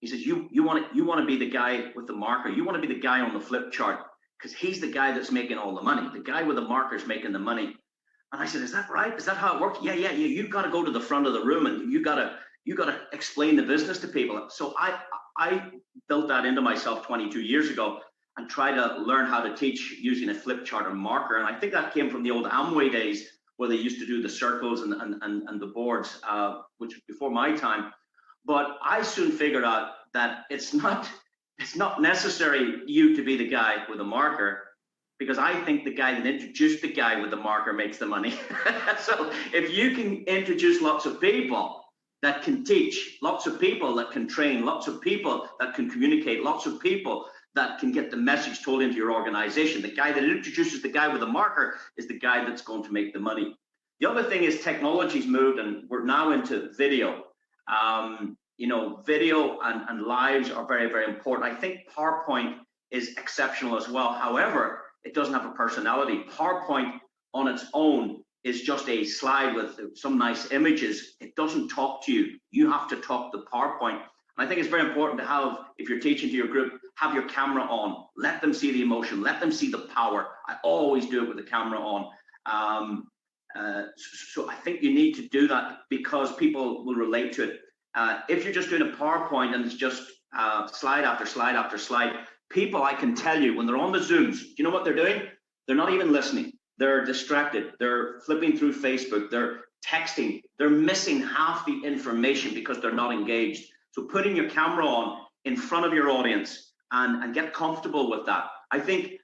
Speaker 8: he says, you want to be the guy with the marker. You want to be the guy on the flip chart, because he's the guy that's making all the money. The guy with the marker is making the money. And I said, is that right? Is that how it works? Yeah. You've got to go to the front of the room and you got to explain the business to people. So I built that into myself 22 years ago and tried to learn how to teach using a flip chart and marker. And I think that came from the old Amway days where they used to do the circles and the boards, which was before my time. But I soon figured out that it's not necessary you to be the guy with a marker, because I think the guy that introduced the guy with the marker makes the money. So if you can introduce lots of people that can teach, lots of people that can train, lots of people that can communicate, lots of people that can get the message told into your organization, the guy that introduces the guy with the marker is the guy that's going to make the money. The other thing is technology's moved and we're now into video. Video and lives are very, very important. I think PowerPoint is exceptional as well. However, it doesn't have a personality. PowerPoint on its own is just a slide with some nice images. It doesn't talk to you. You have to talk the PowerPoint. And I think it's very important to have, if you're teaching to your group, have your camera on. Let them see the emotion. Let them see the power. I always do it with the camera on. So I think you need to do that because people will relate to it. If you're just doing a PowerPoint and it's just slide after slide after slide, people, I can tell you, when they're on the Zooms, you know what they're doing? They're not even listening. They're distracted. They're flipping through Facebook. They're texting. They're missing half the information because they're not engaged. So putting your camera on in front of your audience and get comfortable with that. I think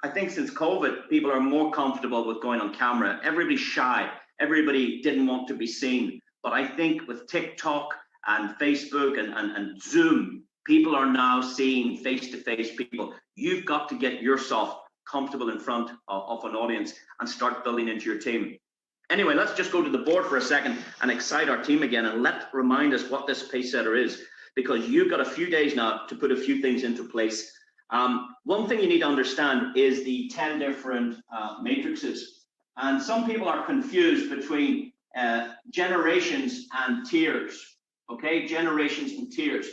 Speaker 8: since COVID, people are more comfortable with going on camera. Everybody's shy. Everybody didn't want to be seen. But I think with TikTok and Facebook and Zoom, people are now seeing face-to-face people. You've got to get yourself comfortable in front of an audience and start building into your team. Anyway, let's just go to the board for a second and excite our team again and remind us what this pace setter is, because you've got a few days now to put a few things into place. One thing you need to understand is the 10 different matrices. And some people are confused between generations and tiers, okay? Generations and tiers.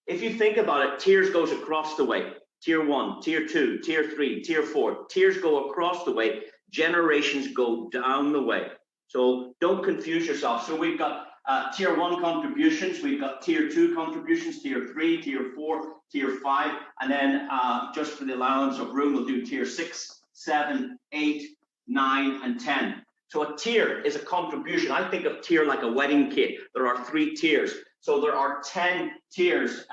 Speaker 8: If you think about it, tiers goes across the way. Tier 1, Tier 2, Tier 3, Tier 4. Tiers go across the way. Generations go down the way. So don't confuse yourself. So we've got Tier 1 contributions, we've got Tier 2 contributions, Tier 3, Tier 4, Tier 5, and then just for the allowance of room, we'll do Tier 6, 7, 8, 9, and 10. So a tier is a contribution. I think of tier like a wedding cake. There are 3 tiers. So there are 10 tiers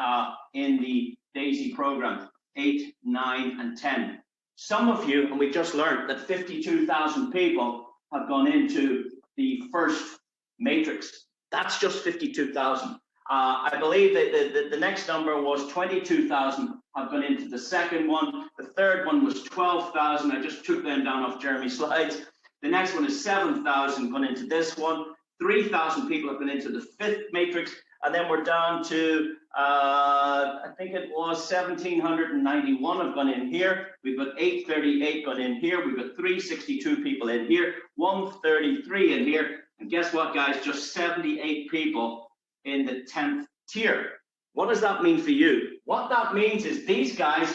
Speaker 8: in the DAISY program, 8, 9, and 10. Some of you, and we just learned that 52,000 people have gone into the first matrix. That's just 52,000. I believe that the next number was 22,000 have gone into the second one. The third one was 12,000. I just took them down off Jeremy's slides. The next one is 7,000 gone into this one. 3,000 people have gone into the 5th matrix. And then we're down to, I think it was 1,791 have gone in here. We've got 838 gone in here. We've got 362 people in here, 133 in here. And guess what, guys? Just 78 people in the 10th tier. What does that mean for you? What that means is these guys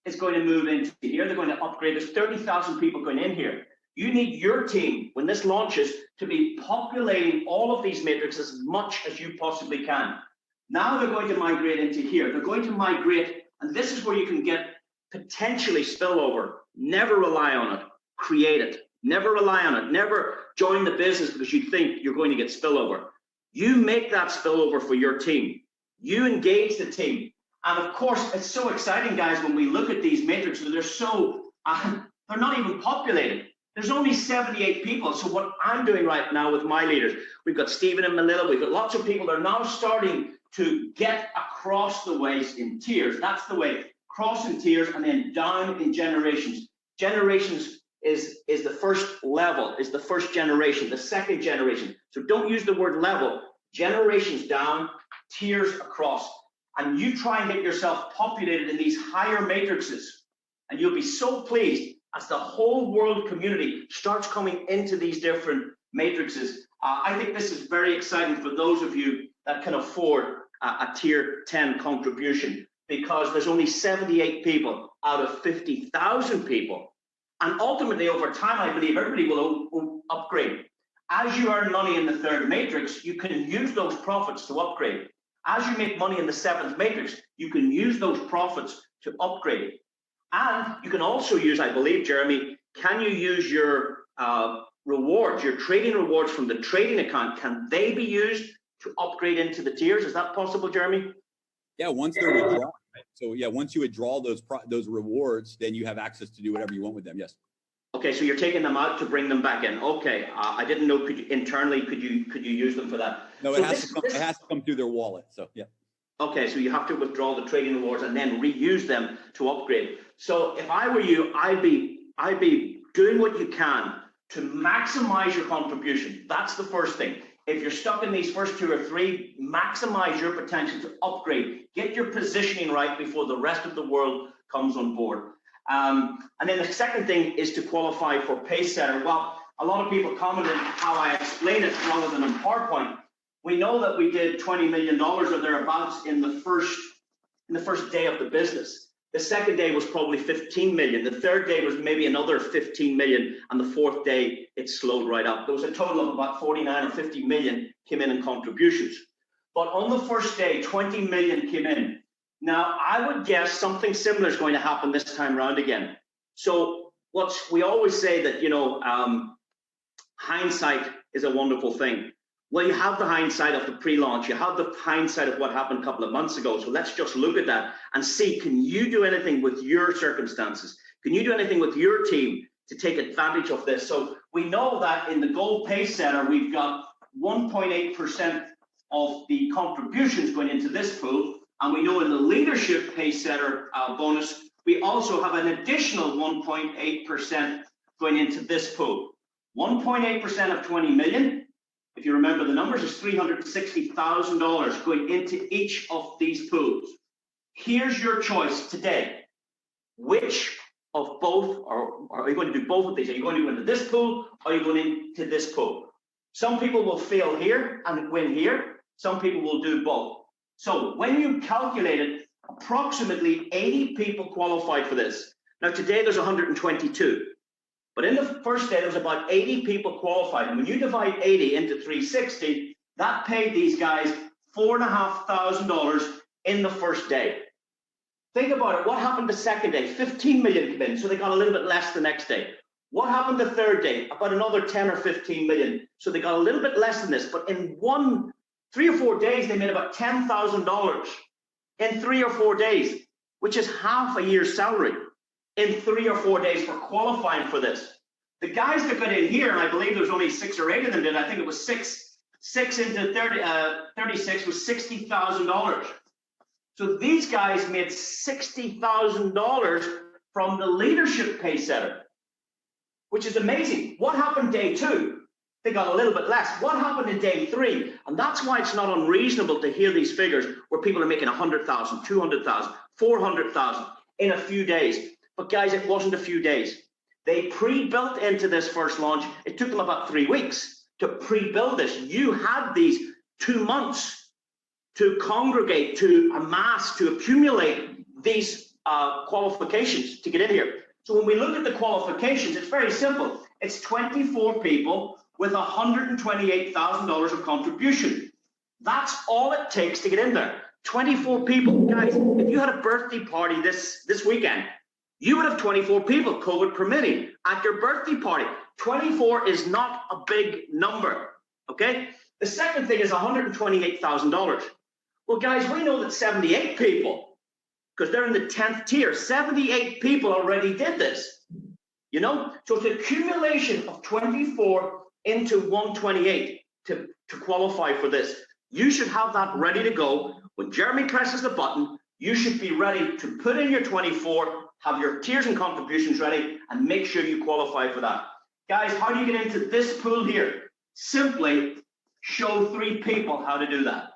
Speaker 8: is going to move into here. They're going to upgrade. There's 30,000 people going in here. You need your team, when this launches, to be populating all of these matrices as much as you possibly can. Now they're going to migrate into here. They're going to migrate, and this is where you can get potentially spillover. Never rely on it. Create it. Never rely on it. Never join the business because you think you're going to get spillover. You make that spillover for your team. You engage the team. And of course, it's so exciting, guys, when we look at these matrices, they're so, they're not even populated. There's only 78 people. So what I'm doing right now with my leaders, we've got Stephen and Manila, we've got lots of people that are now starting to get across the ways in tiers. That's the way, cross in tiers and then down in generations. Generations is the first level, is the first generation, the second generation. So don't use the word level. Generations down, tiers across. And you try and get yourself populated in these higher matrices. And you'll be so pleased as the whole world community starts coming into these different matrices. I think this is very exciting for those of you that can afford a tier 10 contribution, because there's only 78 people out of 50,000 people. And ultimately, over time, I believe everybody will upgrade. As you earn money in the 3rd matrix, you can use those profits to upgrade. As you make money in the 7th matrix, you can use those profits to upgrade. And you can also use, I believe, Jeremy, can you use your rewards, your trading rewards from the trading account? Can they be used to upgrade into the tiers? Is that possible, Jeremy?
Speaker 1: Yeah, once they're withdrawn. Right? So yeah, once you withdraw those rewards, then you have access to do whatever you want with them. Yes.
Speaker 8: Okay, so you're taking them out to bring them back in. Okay, I didn't know. Could you use them for that?
Speaker 1: No, it has to come through their wallet. So yeah.
Speaker 8: Okay, so you have to withdraw the trading rewards and then reuse them to upgrade. So if I were you, I'd be doing what you can to maximize your contribution. That's the first thing. If you're stuck in these first 2 or 3, maximize your potential to upgrade. Get your positioning right before the rest of the world comes on board. And then the second thing is to qualify for Pacesetter. Well, a lot of people commented how I explain it rather than in PowerPoint. We know that we did $20 million or thereabouts in the first day of the business. The second day was probably 15 million. The third day was maybe another 15 million. And the 4th day, it slowed right up. There was a total of about 49 or 50 million came in contributions. But on the first day, 20 million came in. Now, I would guess something similar is going to happen this time around again. So we always say that, hindsight is a wonderful thing. Well, you have the hindsight of the pre-launch. You have the hindsight of what happened a couple of months ago. So let's just look at that and see, can you do anything with your circumstances? Can you do anything with your team to take advantage of this? So we know that in the Gold Pacesetter, we've got 1.8% of the contributions going into this pool. And we know in the Leadership Pacesetter bonus, we also have an additional 1.8% going into this pool. 1.8% of 20 million, if you remember the numbers, is $360,000 going into each of these pools. Here's your choice today. Which of both, or are you going to do both of these? Are you going to go into this pool, or are you going into this pool? Some people will fail here and win here. Some people will do both. So when you calculate it, approximately 80 people qualified for this. Now today there's 122. But in the first day, there was about 80 people qualified. And when you divide 80 into 360, that paid these guys $4,500 in the first day. Think about it. What happened the second day? 15 million came in, so they got a little bit less the next day. What happened the third day? About another 10 or 15 million. So they got a little bit less than this. But in 3 or 4 days, they made about $10,000 in 3 or 4 days, which is half a year's salary in 3 or 4 days for qualifying for this. The guys that got in here, and I believe there was only 6 or 8 of them did, I think it was six into 36 was $60,000. So these guys made $60,000 from the leadership pay setter, which is amazing. What happened day 2? They got a little bit less. What happened in day 3? And that's why it's not unreasonable to hear these figures where people are making 100,000, 200,000, 400,000 in a few days. But guys, it wasn't a few days. They pre-built into this first launch. It took them about 3 weeks to pre-build this. You had these 2 months to congregate, to amass, to accumulate these qualifications to get in here. So when we look at the qualifications, it's very simple. It's 24 people with $128,000 of contribution. That's all it takes to get in there. 24 people. Guys, if you had a birthday party this weekend, you would have 24 people, COVID permitting, at your birthday party. 24 is not a big number, okay? The second thing is $128,000. Well, guys, we know that 78 people, because they're in the 10th tier, 78 people already did this, you know? So it's an accumulation of 24 into 128 to qualify for this. You should have that ready to go. When Jeremy presses the button, you should be ready to put in your 24, have your tiers and contributions ready, and make sure you qualify for that. Guys, how do you get into this pool here? Simply show 3 people how to do that.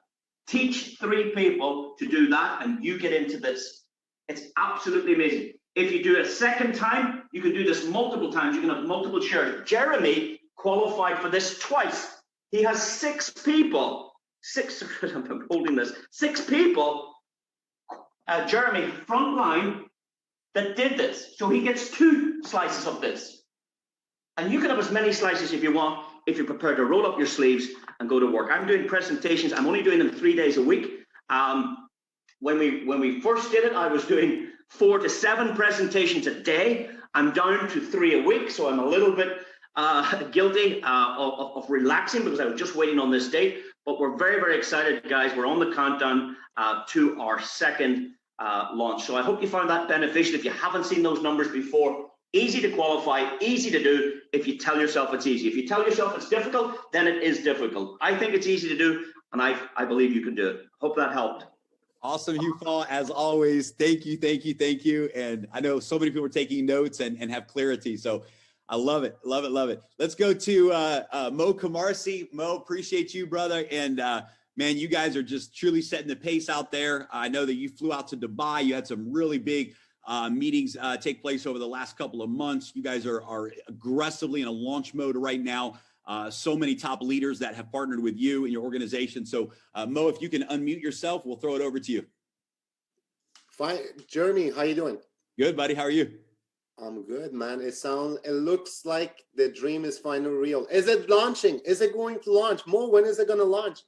Speaker 8: Teach 3 people to do that, and you get into this. It's absolutely amazing. If you do it a second time, you can do this multiple times. You can have multiple shares. Jeremy qualified for this twice. He has 6 people, I'm holding this, 6 people, Jeremy, front line, that did this. So he gets 2 slices of this. And you can have as many slices if you want, if you're prepared to roll up your sleeves and go to work. I'm doing presentations. I'm only doing them 3 days a week. When we first did it, I was doing 4 to 7 presentations a day. I'm down to 3 a week, so I'm a little bit guilty of relaxing because I was just waiting on this date. But we're very, very excited, guys. We're on the countdown to our second launch. So I hope you found that beneficial. If you haven't seen those numbers before, easy to qualify, easy to do if you tell yourself it's easy. If you tell yourself it's difficult, then it is difficult. I think it's easy to do, and I believe you can do it. Hope that helped.
Speaker 1: Awesome, Hugh Paul, as always. Thank you, thank you, thank you. And I know so many people are taking notes and have clarity. So I love it, love it, love it. Let's go to Mo Kamarsi. Mo, appreciate you, brother. And man, you guys are just truly setting the pace out there. I know that you flew out to Dubai. You had some really big meetings take place over the last couple of months. You guys are aggressively in a launch mode right now. So many top leaders that have partnered with you and your organization. So Mo, if you can unmute yourself, we'll throw it over to you.
Speaker 9: Fine. Jeremy, how you doing?
Speaker 1: Good, buddy. How are you?
Speaker 9: I'm good, man. It looks like the dream is finally real. Is it launching? Is it going to launch? Mo, when is it going to launch?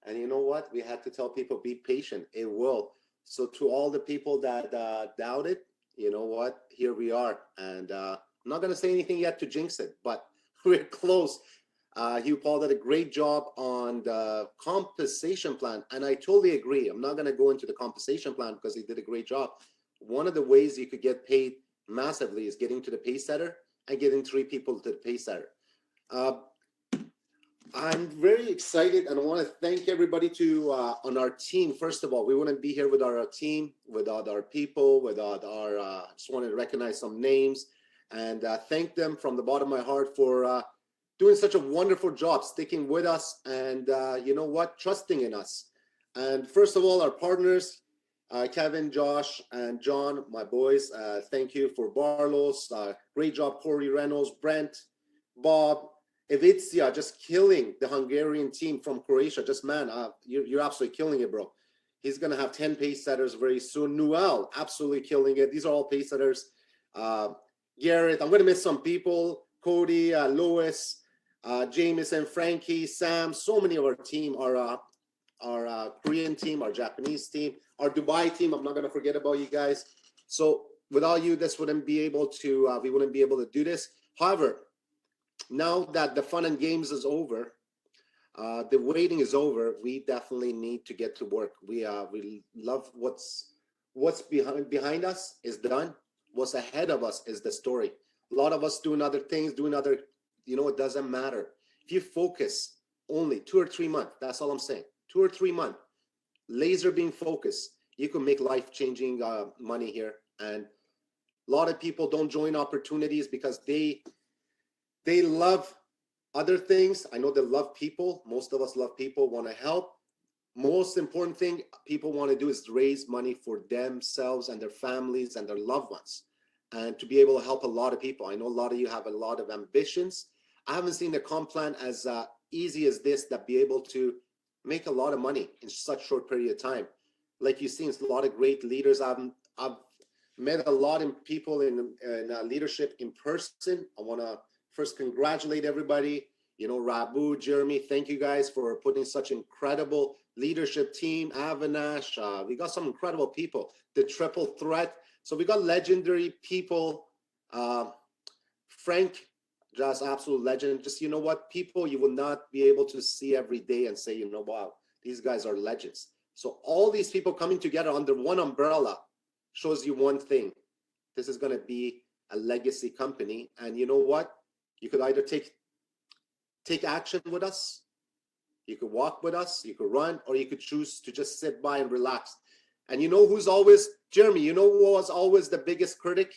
Speaker 9: And you know what? We have to tell people, be patient. It will. So to all the people that doubt it, you know what? Here we are. And I'm not going to say anything yet to jinx it, but we're close. Hugh Paul did a great job on the compensation plan. And I totally agree. I'm not going to go into the compensation plan because he did a great job. One of the ways you could get paid massively is getting to the pay setter and getting 3 people to the pay setter. I'm very excited, and I want to thank everybody on our team. First of all, we wouldn't be here without our team, without our people, without our. Just wanted to recognize some names and thank them from the bottom of my heart for doing such a wonderful job, sticking with us, and you know what, trusting in us. And first of all, our partners, Kevin, Josh, and John, my boys, thank you for Barlos. Great job, Corey Reynolds, Brent, Bob, Ivica, just killing the Hungarian team from Croatia. Just, man, you're absolutely killing it, bro. He's going to have 10 pace setters very soon. Noel, absolutely killing it. These are all pace setters. Garrett, I'm going to miss some people. Cody, Lewis, Jameson, Frankie, Sam, so many of our team, our Korean team, our Japanese team, our Dubai team. I'm not going to forget about you guys. So without you, this wouldn't be able to, we wouldn't be able to do this. However, now that the fun and games is over, the waiting is over, we definitely need to get to work. We love what's behind us is done. What's ahead of us is the story. A lot of us doing other things, it doesn't matter. If you focus only 2 or 3 months, that's all I'm saying. 2 or 3 months, laser beam focus, you can make life-changing money here. And a lot of people don't join opportunities because they love other things. I know they love people. Most of us love people, want to help. Most important thing people want to do is raise money for themselves and their families and their loved ones, and to be able to help a lot of people. I know a lot of you have a lot of ambitions. I haven't seen the comp plan as easy as this, that be able to make a lot of money in such short period of time. Like you've seen, it's a lot of great leaders. I've met a lot of people in leadership in person. I want to first congratulate everybody. Rabu, Jeremy, thank you guys for putting such incredible leadership team. Avinash, we got some incredible people. The triple threat. So we got legendary people. Frank, just absolute legend. Just, people you will not be able to see every day and say, wow, these guys are legends. So all these people coming together under one umbrella shows you one thing. This is going to be a legacy company. And you know what? You could either take action with us, you could walk with us, you could run, or you could choose to just sit by and relax. And you know who's always, Jeremy, you know who was always the biggest critic?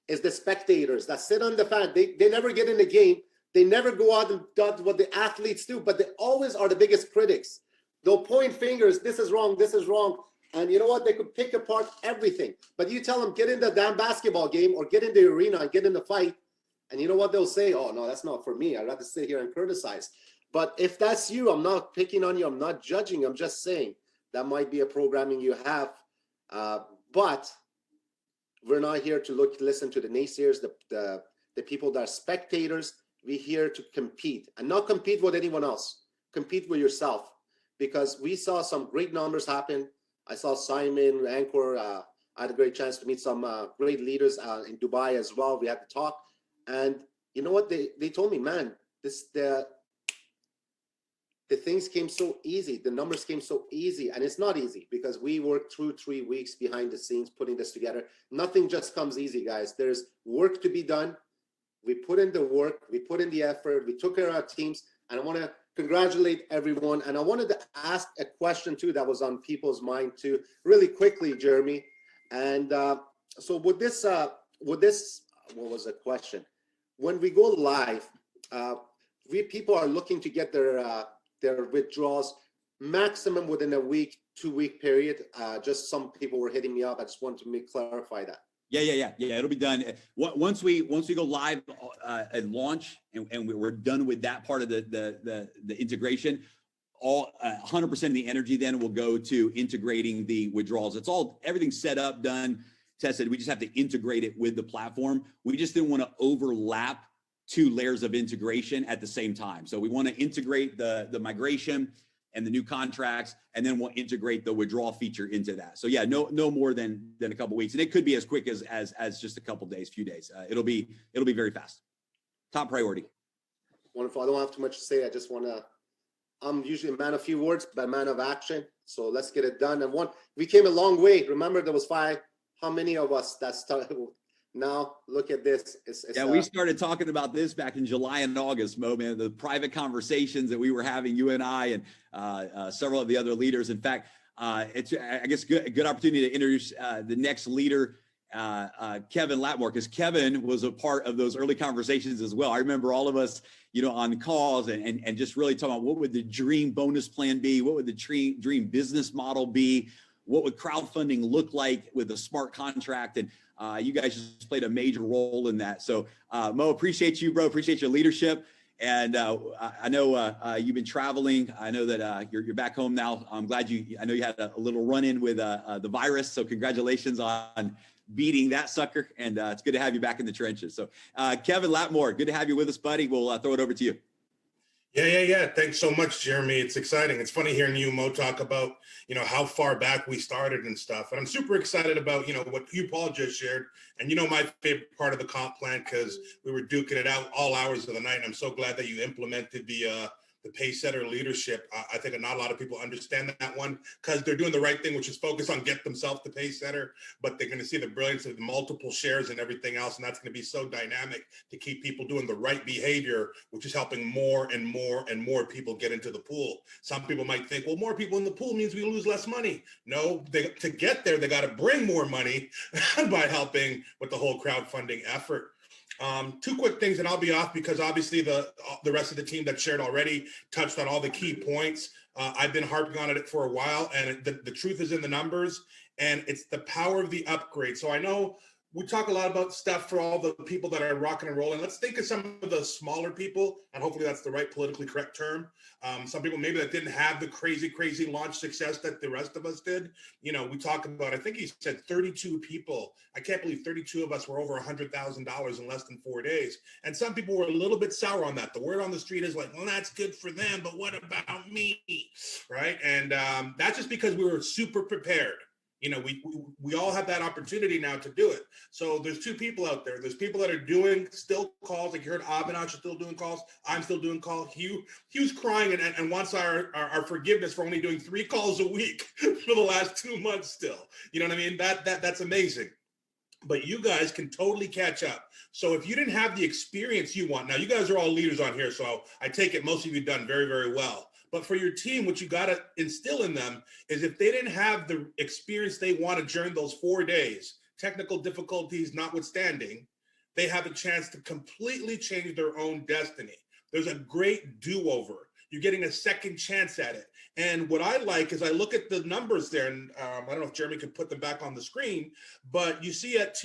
Speaker 9: Is the spectators that sit on the fan. They never get in the game. They never go out and do what the athletes do, but they always are the biggest critics. They'll point fingers, this is wrong, this is wrong. And you know what? They could pick apart everything. But you tell them, get in the damn basketball game or get in the arena and get in the fight. And you know what they'll say? Oh, no, that's not for me. I'd rather sit here and criticize. But if that's you, I'm not picking on you. I'm not judging. I'm just saying that might be a programming you have. But we're not here to listen to the naysayers, the people that are spectators. We're here to compete and not compete with anyone else. Compete with yourself, because we saw some great numbers happen. I saw Simon, Anchor. I had a great chance to meet some great leaders in Dubai as well. We had to talk. And you know what? They told me, man, the things came so easy. The numbers came so easy. And it's not easy because we worked through 3 weeks behind the scenes putting this together. Nothing just comes easy, guys. There's work to be done. We put in the work. We put in the effort. We took care of our teams. And I want to congratulate everyone. And I wanted to ask a question, too, that was on people's mind, too, really quickly, Jeremy. And so with this, what was the question? When we go live, people are looking to get their withdrawals maximum within a week, 2 week period. Just some people were hitting me up. I just wanted to clarify that.
Speaker 1: Yeah. It'll be done once we go live and launch, and we're done with that part of the integration. All 100% of the energy then will go to integrating the withdrawals. Everything's set up, done, tested. We just have to integrate it with the platform. We just didn't want to overlap 2 layers of integration at the same time. So we want to integrate the migration and the new contracts, and then we'll integrate the withdrawal feature into that. So yeah, no more than a couple weeks, and it could be as quick as just a couple days, few days. It'll be very fast. Top priority.
Speaker 9: Wonderful. I don't have too much to say. I just want to. I'm usually a man of few words, but a man of action. So let's get it done. And we came a long way. Remember, there was 5. How many of us that started? Now look at this.
Speaker 1: We started talking about this back in July and August, Mo, man. The private conversations that we were having, you and I, and several of the other leaders. In fact, it's I guess good opportunity to introduce the next leader Kevin Latmore, because Kevin was a part of those early conversations as well. I remember all of us, on calls and just really talking about what would the dream bonus plan be? What would the dream business model be? What would crowdfunding look like with a smart contract? And you guys just played a major role in that. So Mo, appreciate you, bro. Appreciate your leadership. And I know you've been traveling. I know that you're back home now. I'm glad I know you had a little run-in with the virus. So congratulations on beating that sucker. And it's good to have you back in the trenches. So Kevin Latmore, good to have you with us, buddy. We'll throw it over to you.
Speaker 10: Yeah. Thanks so much, Jeremy. It's exciting. It's funny hearing you, Mo, talk about, how far back we started and stuff. And I'm super excited about, what you, Paul, just shared. And my favorite part of the comp plan, because we were duking it out all hours of the night. And I'm so glad that you implemented the Pacesetter leadership. I think not a lot of people understand that one, because they're doing the right thing, which is focus on get themselves to Pacesetter, but they're going to see the brilliance of the multiple shares and everything else. And that's going to be so dynamic to keep people doing the right behavior, which is helping more and more and more people get into the pool. Some people might think, well, more people in the pool means we lose less money. No, to get there, they got to bring more money by helping with the whole crowdfunding effort. Two quick things and I'll be off, because obviously the rest of the team that shared already touched on all the key points. I've been harping on it for a while, and the truth is in the numbers, and it's the power of the upgrade. So I know we talk a lot about stuff for all the people that are rocking and rolling. Let's think of some of the smaller people, and hopefully that's the right politically correct term. Some people maybe that didn't have the crazy launch success that the rest of us did. We talk about, I think he said 32 people. I can't believe 32 of us were over $100,000 in less than 4 days. And some people were a little bit sour on that. The word on the street is like, well, that's good for them, but what about me, right? And that's just because we were super prepared. We all have that opportunity now to do it. So there's two people out there. There's people that are doing still calls. Like you heard Avinash is still doing calls. I'm still doing calls. Hugh's crying and wants our forgiveness for only doing 3 calls a week for the last 2 months still. You know what I mean? That's amazing. But you guys can totally catch up. So if you didn't have the experience you want, now you guys are all leaders on here. So I take it most of you done very, very well. But for your team, what you got to instill in them is if they didn't have the experience they wanted during those 4 days, technical difficulties notwithstanding, they have a chance to completely change their own destiny. There's a great do-over. You're getting a second chance at it. And what I like is I look at the numbers there, and I don't know if Jeremy could put them back on the screen, but you see at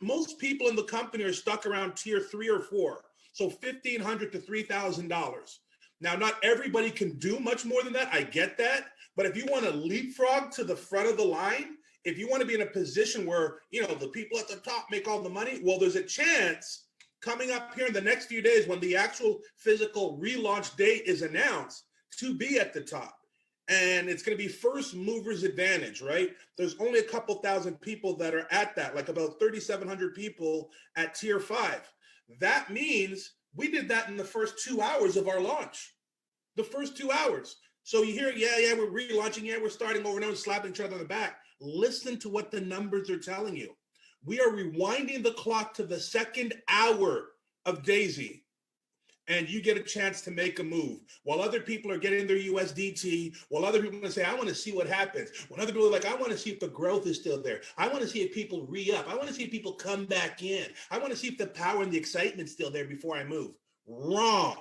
Speaker 10: most people in the company are stuck around tier 3 or 4. So $1,500 to $3,000. Now, not everybody can do much more than that. I get that. But if you want to leapfrog to the front of the line, if you want to be in a position where, the people at the top make all the money, well, there's a chance coming up here in the next few days when the actual physical relaunch date is announced to be at the top. And it's going to be first movers advantage, right? There's only a couple thousand people that are at that, like about 3,700 people at tier 5. That means we did that in the first 2 hours of our launch. The first 2 hours. So you hear, yeah, we're relaunching, yeah, we're starting over and slapping each other on the back. Listen to what the numbers are telling you. We are rewinding the clock to the second hour of Daisy, and you get a chance to make a move. While other people are getting their USDT, while other people are going to say, I want to see what happens. When other people are like, I want to see if the growth is still there. I want to see if people re-up. I want to see if people come back in. I want to see if the power and the excitement's still there before I move. Wrong.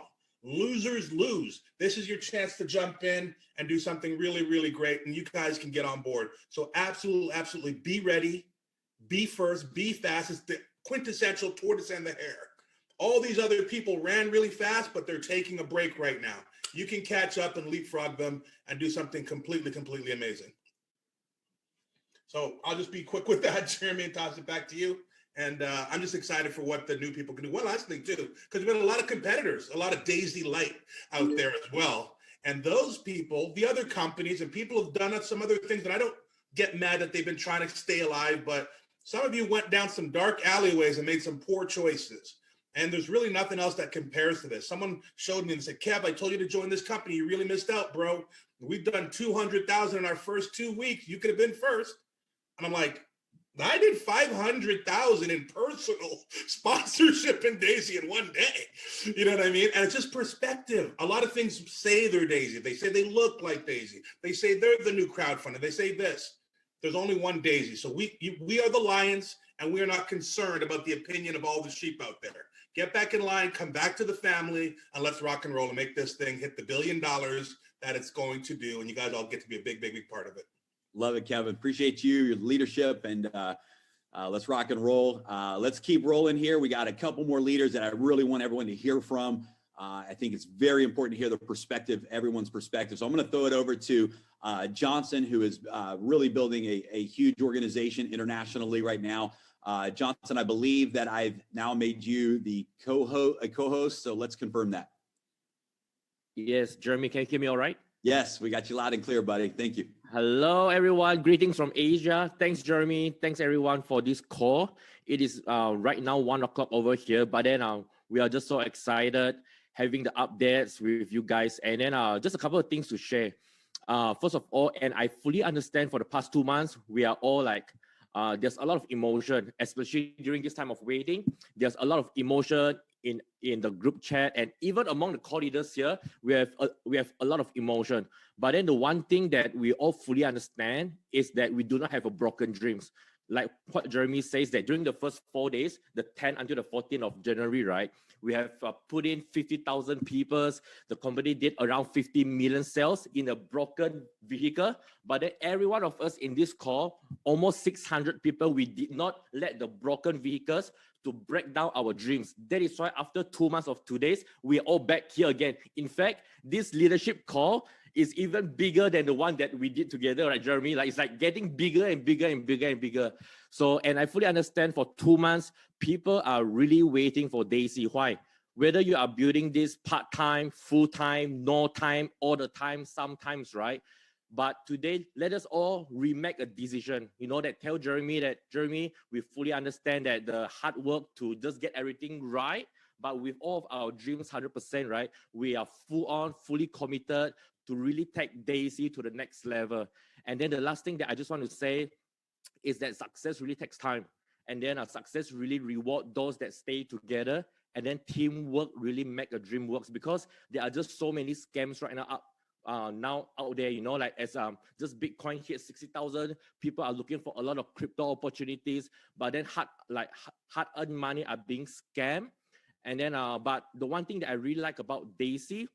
Speaker 10: Losers lose. This is your chance to jump in and do something really, really great, and you guys can get on board. So absolutely be ready, be first, be fast. It's the quintessential tortoise and the hare. All these other people ran really fast, but they're taking a break right now. You can catch up and leapfrog them and do something completely amazing. So I'll just be quick with that, Jeremy, and toss it back to you. And I'm just excited for what the new people can do. One last thing, too, because we've got a lot of competitors, a lot of Daisy Light out there as well. And those people, the other companies, and people have done some other things that I don't get mad that they've been trying to stay alive, but some of you went down some dark alleyways and made some poor choices. And there's really nothing else that compares to this. Someone showed me and said, Kev, I told you to join this company. You really missed out, bro. We've done 200,000 in our first 2 weeks. You could have been first. And I'm like, I did 500,000 in personal sponsorship in Daisy in one day. You know what I mean? And it's just perspective. A lot of things say they're Daisy. They say they look like Daisy. They say they're the new crowdfunder. They say this. there's only one Daisy. So we are the lions, and we are not concerned about the opinion of all the sheep out there. Get back in line, come back to the family, and let's rock and roll and make this thing hit the $1 billion that it's going to do. And you guys all get to be a big, big, big part of it.
Speaker 1: Love it, Kevin. Appreciate you, your leadership, and let's rock and roll. Let's keep rolling here. We got a couple more leaders that I really want everyone to hear from. I think it's very important to hear the perspective, everyone's perspective. So I'm going to throw it over to Johnson, who is really building a huge organization internationally right now. Johnson, I believe that I've now made you the co-host. So let's confirm that.
Speaker 11: Yes, Jeremy, can you hear me all right?
Speaker 1: Yes, we got you loud and clear, buddy. Thank you.
Speaker 11: Hello, everyone. Greetings from Asia. Thanks, Jeremy. Thanks, everyone, for this call. It is right now 1 o'clock over here, but then we are just so excited having the updates with you guys. And then just a couple of things to share. First of all, and I fully understand for the past 2 months, we are all like, there's a lot of emotion, especially during this time of waiting. There's a lot of emotion in the group chat, and even among the core leaders here, we have a lot of emotion. But then the one thing that we all fully understand is that we do not have a broken dreams. Like what Jeremy says, that during the first 4 days, the 10th until the 14th of January, right, we have put in 50,000 people. The company did around 50 million sales in a broken vehicle. But then every one of us in this call, almost 600 people, we did not let the broken vehicles to break down our dreams. That is why after 2 months of today's, we're all back here again. In fact, this leadership call is even bigger than the one that we did together, right, Jeremy? Like, it's like getting bigger and bigger and bigger and bigger. So, and I fully understand for 2 months, people are really waiting for Daisy. Why? Whether you are building this part-time, full-time, no time, all the time, sometimes, right? But today, let us all remake a decision. You know, that tell Jeremy that, Jeremy, we fully understand that the hard work to just get everything right, but with all of our dreams 100%, right? We are full on, fully committed to really take Daisy to the next level. And then the last thing that I just want to say is that success really takes time. And then our success really reward those that stay together. And then teamwork really make a dream works, because there are just so many scams right now out there, you know, like as just Bitcoin hit 60,000, people are looking for a lot of crypto opportunities, but then hard-earned money are being scammed. And then, but the one thing that I really like about Daisy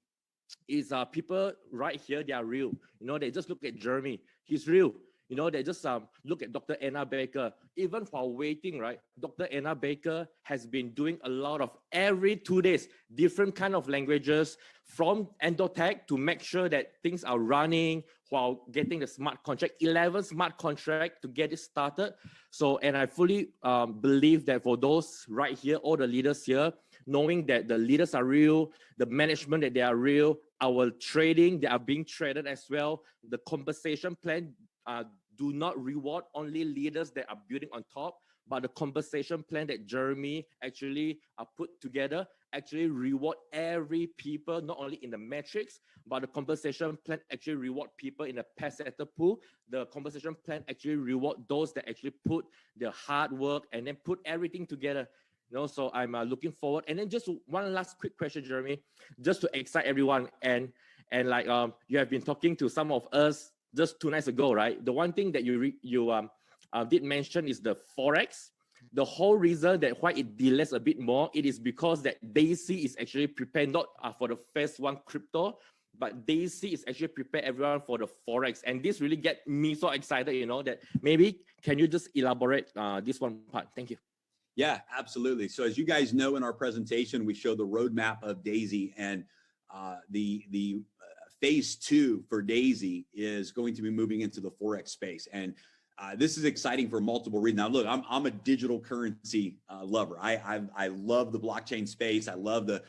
Speaker 11: is people right here, they are real. You know, they just look at Jeremy, he's real. You know, they just look at Dr. Anna Baker. Even while waiting, right, Dr. Anna Baker has been doing a lot of every 2 days, different kind of languages from Endotech to make sure that things are running while getting the smart contract, 11 smart contract to get it started. So, and I fully believe that for those right here, all the leaders here, knowing that the leaders are real, the management that they are real, our trading, they are being traded as well, the compensation plan, do not reward only leaders that are building on top, but the compensation plan that Jeremy actually put together actually reward every people, not only in the metrics, but the compensation plan actually reward people in the past setter pool. The compensation plan actually reward those that actually put their hard work and then put everything together. You know, so I'm looking forward. And then just one last quick question, Jeremy, just to excite everyone. And like you have been talking to some of us just 2 nights ago, right? The one thing that you did mention is the Forex. The whole reason that why it delays a bit more, it is because that Daisy is actually prepared not for the phase 1 crypto, but Daisy is actually prepared everyone for the Forex. And this really get me so excited, you know, that maybe can you just elaborate this one part? Thank you.
Speaker 1: Yeah, absolutely. So as you guys know, in our presentation, we show the roadmap of Daisy, and the phase 2 for Daisy is going to be moving into the Forex space. And this is exciting for multiple reasons. Now, look, I'm a digital currency lover. I love the blockchain space. I love the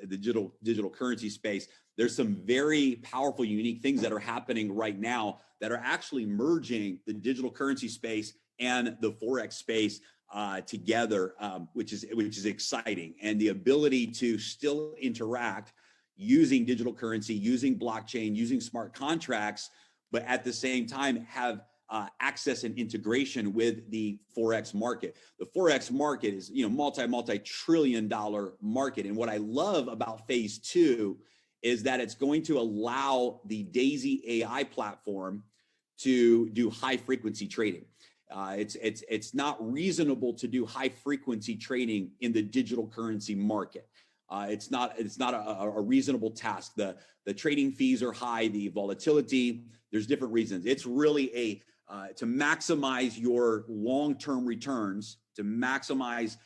Speaker 1: digital currency space. There's some very powerful, unique things that are happening right now that are actually merging the digital currency space and the Forex space together, which is exciting. And the ability to still interact using digital currency, using blockchain, using smart contracts, but at the same time have access and integration with the Forex market. The Forex market is, you know, multi-trillion-dollar market. And what I love about phase 2 is that it's going to allow the Daisy AI platform to do high frequency trading. It's not reasonable to do high frequency trading in the digital currency market. It's not a reasonable task. The trading fees are high, the volatility, there's different reasons. It's really to maximize your long-term returns, to maximize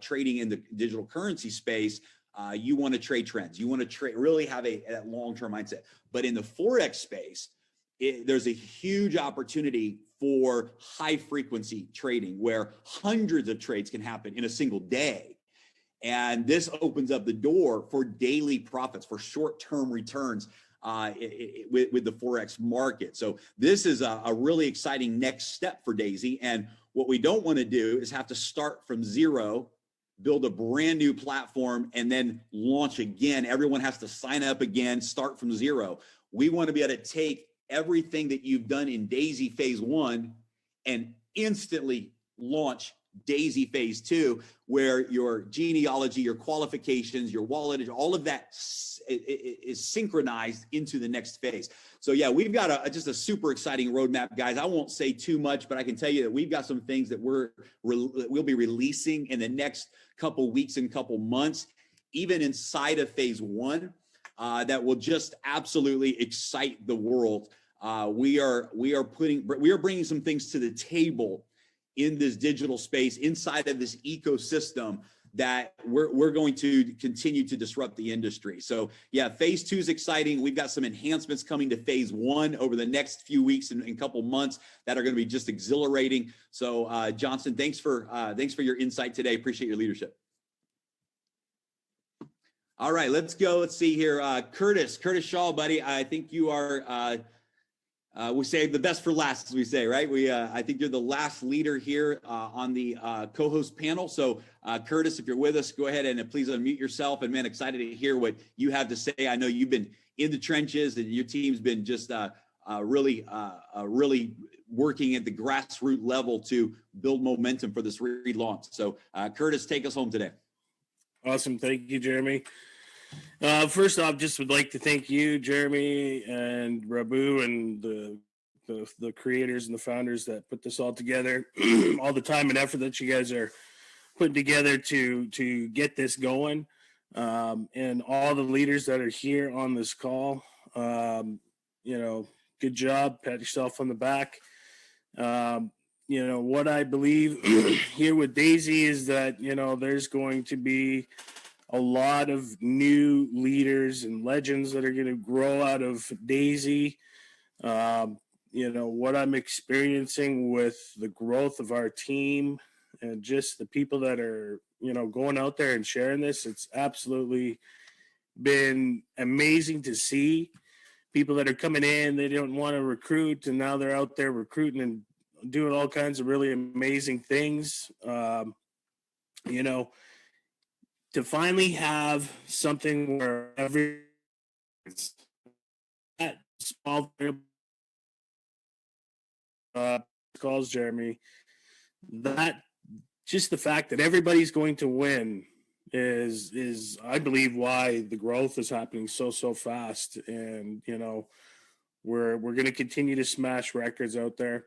Speaker 1: trading in the digital currency space. You want to trade trends. You want to really have a long-term mindset. But in the Forex space, there's a huge opportunity for high frequency trading where hundreds of trades can happen in a single day. And this opens up the door for daily profits, for short-term returns with the Forex market. So this is a really exciting next step for Daisy. And what we don't want to do is have to start from zero, build a brand new platform, and then launch again. Everyone has to sign up again, start from zero. We want to be able to take everything that you've done in Daisy phase 1 and instantly launch Daisy phase 2, where your genealogy, your qualifications, your wallet, all of that is synchronized into the next phase. So yeah, we've got just a super exciting roadmap, guys. I won't say too much, but I can tell you that we've got some things that we'll be releasing in the next couple weeks and couple months, even inside of phase 1, that will just absolutely excite the world. We are bringing some things to the table in this digital space, inside of this ecosystem, that we're going to continue to disrupt the industry. So yeah, phase 2 is exciting. We've got some enhancements coming to phase 1 over the next few weeks and couple months that are going to be just exhilarating. So Johnson, thanks for your insight today. Appreciate your leadership. All right, let's go. Let's see here. Curtis Shaw, buddy. I think you are, we say the best for last, as we say, right? I think you're the last leader here on the co-host panel. So Curtis, if you're with us, go ahead and please unmute yourself. And man, excited to hear what you have to say. I know you've been in the trenches and your team's been just really working at the grassroots level to build momentum for this relaunch. So Curtis, take us home today.
Speaker 12: Awesome. Thank you, Jeremy. First off, just would like to thank you, Jeremy, and Rabu, and the creators and the founders that put this all together, all the time and effort that you guys are putting together to get this going, and all the leaders that are here on this call. Good job. Pat yourself on the back. What I believe here with Daisy is that, there's going to be a lot of new leaders and legends that are going to grow out of Daisy. What I'm experiencing with the growth of our team and just the people that are, going out there and sharing this, it's absolutely been amazing to see. People that are coming in, they don't want to recruit, and now they're out there recruiting and doing all kinds of really amazing things. To finally have something where every that small calls, Jeremy, that just the fact that everybody's going to win is I believe why the growth is happening so fast. And we're going to continue to smash records out there.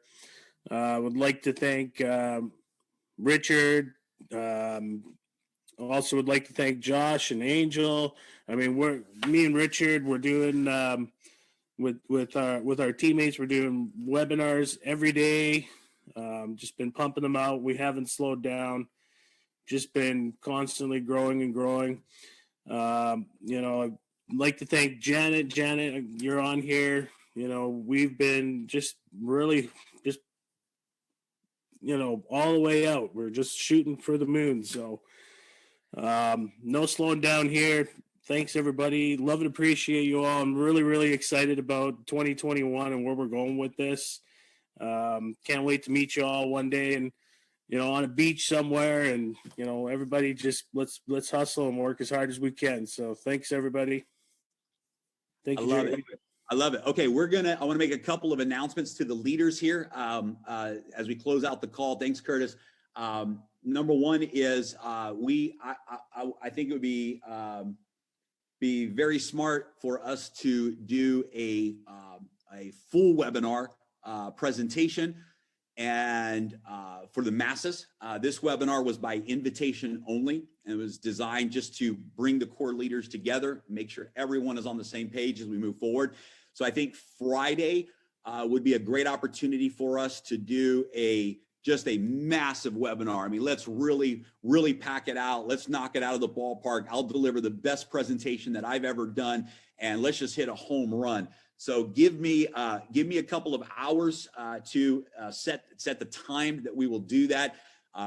Speaker 12: I would like to thank Richard. Also would like to thank Josh and Angel. I mean, me and Richard, we're doing with our teammates, we're doing webinars every day. Just been pumping them out. We haven't slowed down. Just been constantly growing and growing. I'd like to thank Janet. Janet, you're on here. We've been just really all the way out. We're just shooting for the moon. So no slowing down here. Thanks, everybody. Love and appreciate you all. I'm really, really excited about 2021 and where we're going with this. Can't wait to meet you all one day and, on a beach somewhere. And, everybody just let's hustle and work as hard as we can. So thanks, everybody. Thank you.
Speaker 1: I love it. Okay, I want to make a couple of announcements to the leaders here as we close out the call. Thanks, Curtis. Number one is I think it would be very smart for us to do a full webinar presentation and for the masses. This webinar was by invitation only, and it was designed just to bring the core leaders together, make sure everyone is on the same page as we move forward. So I think Friday would be a great opportunity for us to do just a massive webinar. I mean, let's really pack it out. Let's knock it out of the ballpark. I'll deliver the best presentation that I've ever done, and let's just hit a home run. So give me a couple of hours to set the time that we will do that.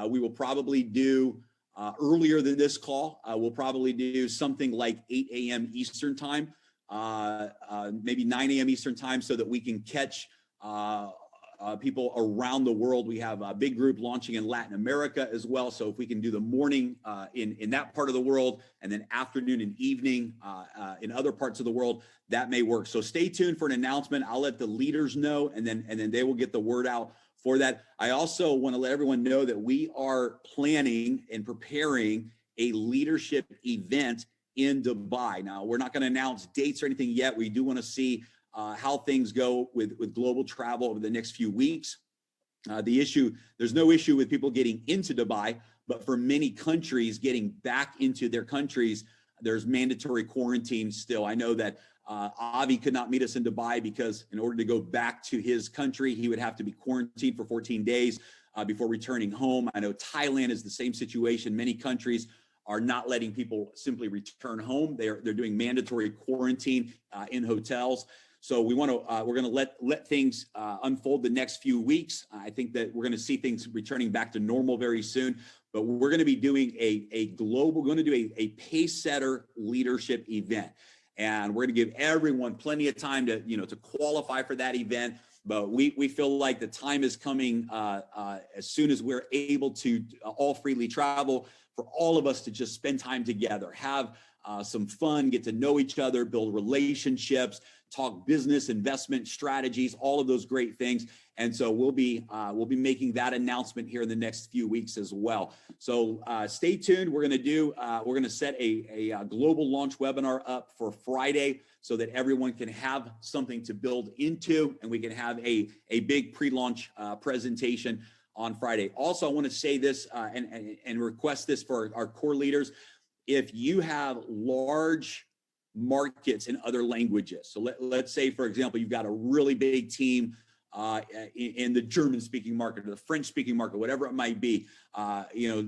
Speaker 1: We will probably do earlier than this call. We'll probably do something like 8 a.m. Eastern time, maybe 9 a.m. Eastern time, so that we can catch people around the world. We have a big group launching in Latin America as well. So if we can do the morning in that part of the world, and then afternoon and evening in other parts of the world, that may work. So stay tuned for an announcement. I'll let the leaders know, and then they will get the word out for that. I also want to let everyone know that we are planning and preparing a leadership event in Dubai. Now, we're not going to announce dates or anything yet. We do want to see how things go with global travel over the next few weeks. There's no issue with people getting into Dubai, but for many countries getting back into their countries, there's mandatory quarantine still. I know that Avi could not meet us in Dubai because in order to go back to his country, he would have to be quarantined for 14 days before returning home. I know Thailand is the same situation. Many countries are not letting people simply return home. They're doing mandatory quarantine in hotels. So we're going to let things unfold the next few weeks. I think that we're going to see things returning back to normal very soon. But we're going to be doing a pace setter leadership event, and we're going to give everyone plenty of time to qualify for that event. But we feel like the time is coming as soon as we're able to all freely travel, for all of us to just spend time together, have some fun, get to know each other, build relationships, talk business, investment strategies, all of those great things. And so we'll be making that announcement here in the next few weeks as well. So stay tuned. We're going to set a global launch webinar up for Friday so that everyone can have something to build into, and we can have a big pre-launch presentation on Friday. Also, I want to say this and request this for our core leaders. If you have large markets in other languages, so let's say, for example, you've got a really big team in the German-speaking market or the French-speaking market, whatever it might be,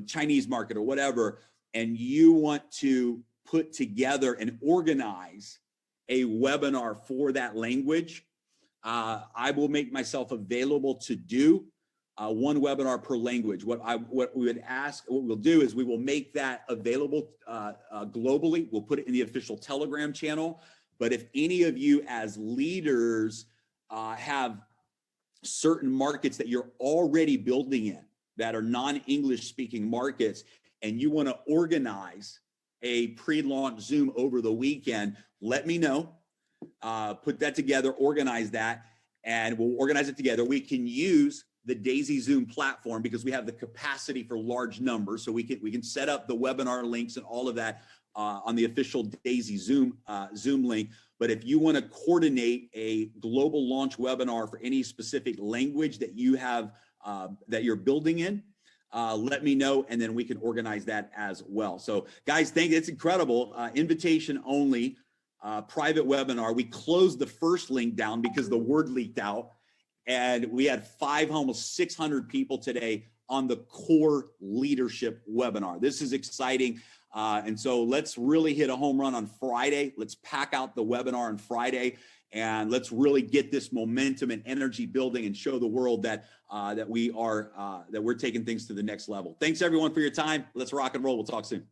Speaker 1: Chinese market or whatever, and you want to put together and organize a webinar for that language, I will make myself available to do one webinar per language. What we'll do is we will make that available globally. We'll put it in the official Telegram channel. But if any of you as leaders have certain markets that you're already building in that are non-English speaking markets, and you want to organize a pre-launch Zoom over the weekend, let me know. Put that together, organize that, and we'll organize it together. We can use the Daisy Zoom platform because we have the capacity for large numbers. So we can set up the webinar links and all of that on the official Daisy Zoom link. But if you want to coordinate a global launch webinar for any specific language that you have that you're building in, let me know, and then we can organize that as well. So guys, it's incredible. Invitation only, private webinar. We closed the first link down because the word leaked out. And we had almost 600 people today on the core leadership webinar. This is exciting. And so let's really hit a home run on Friday. Let's pack out the webinar on Friday, and let's really get this momentum and energy building and show the world that we're taking things to the next level. Thanks everyone for your time. Let's rock and roll. We'll talk soon.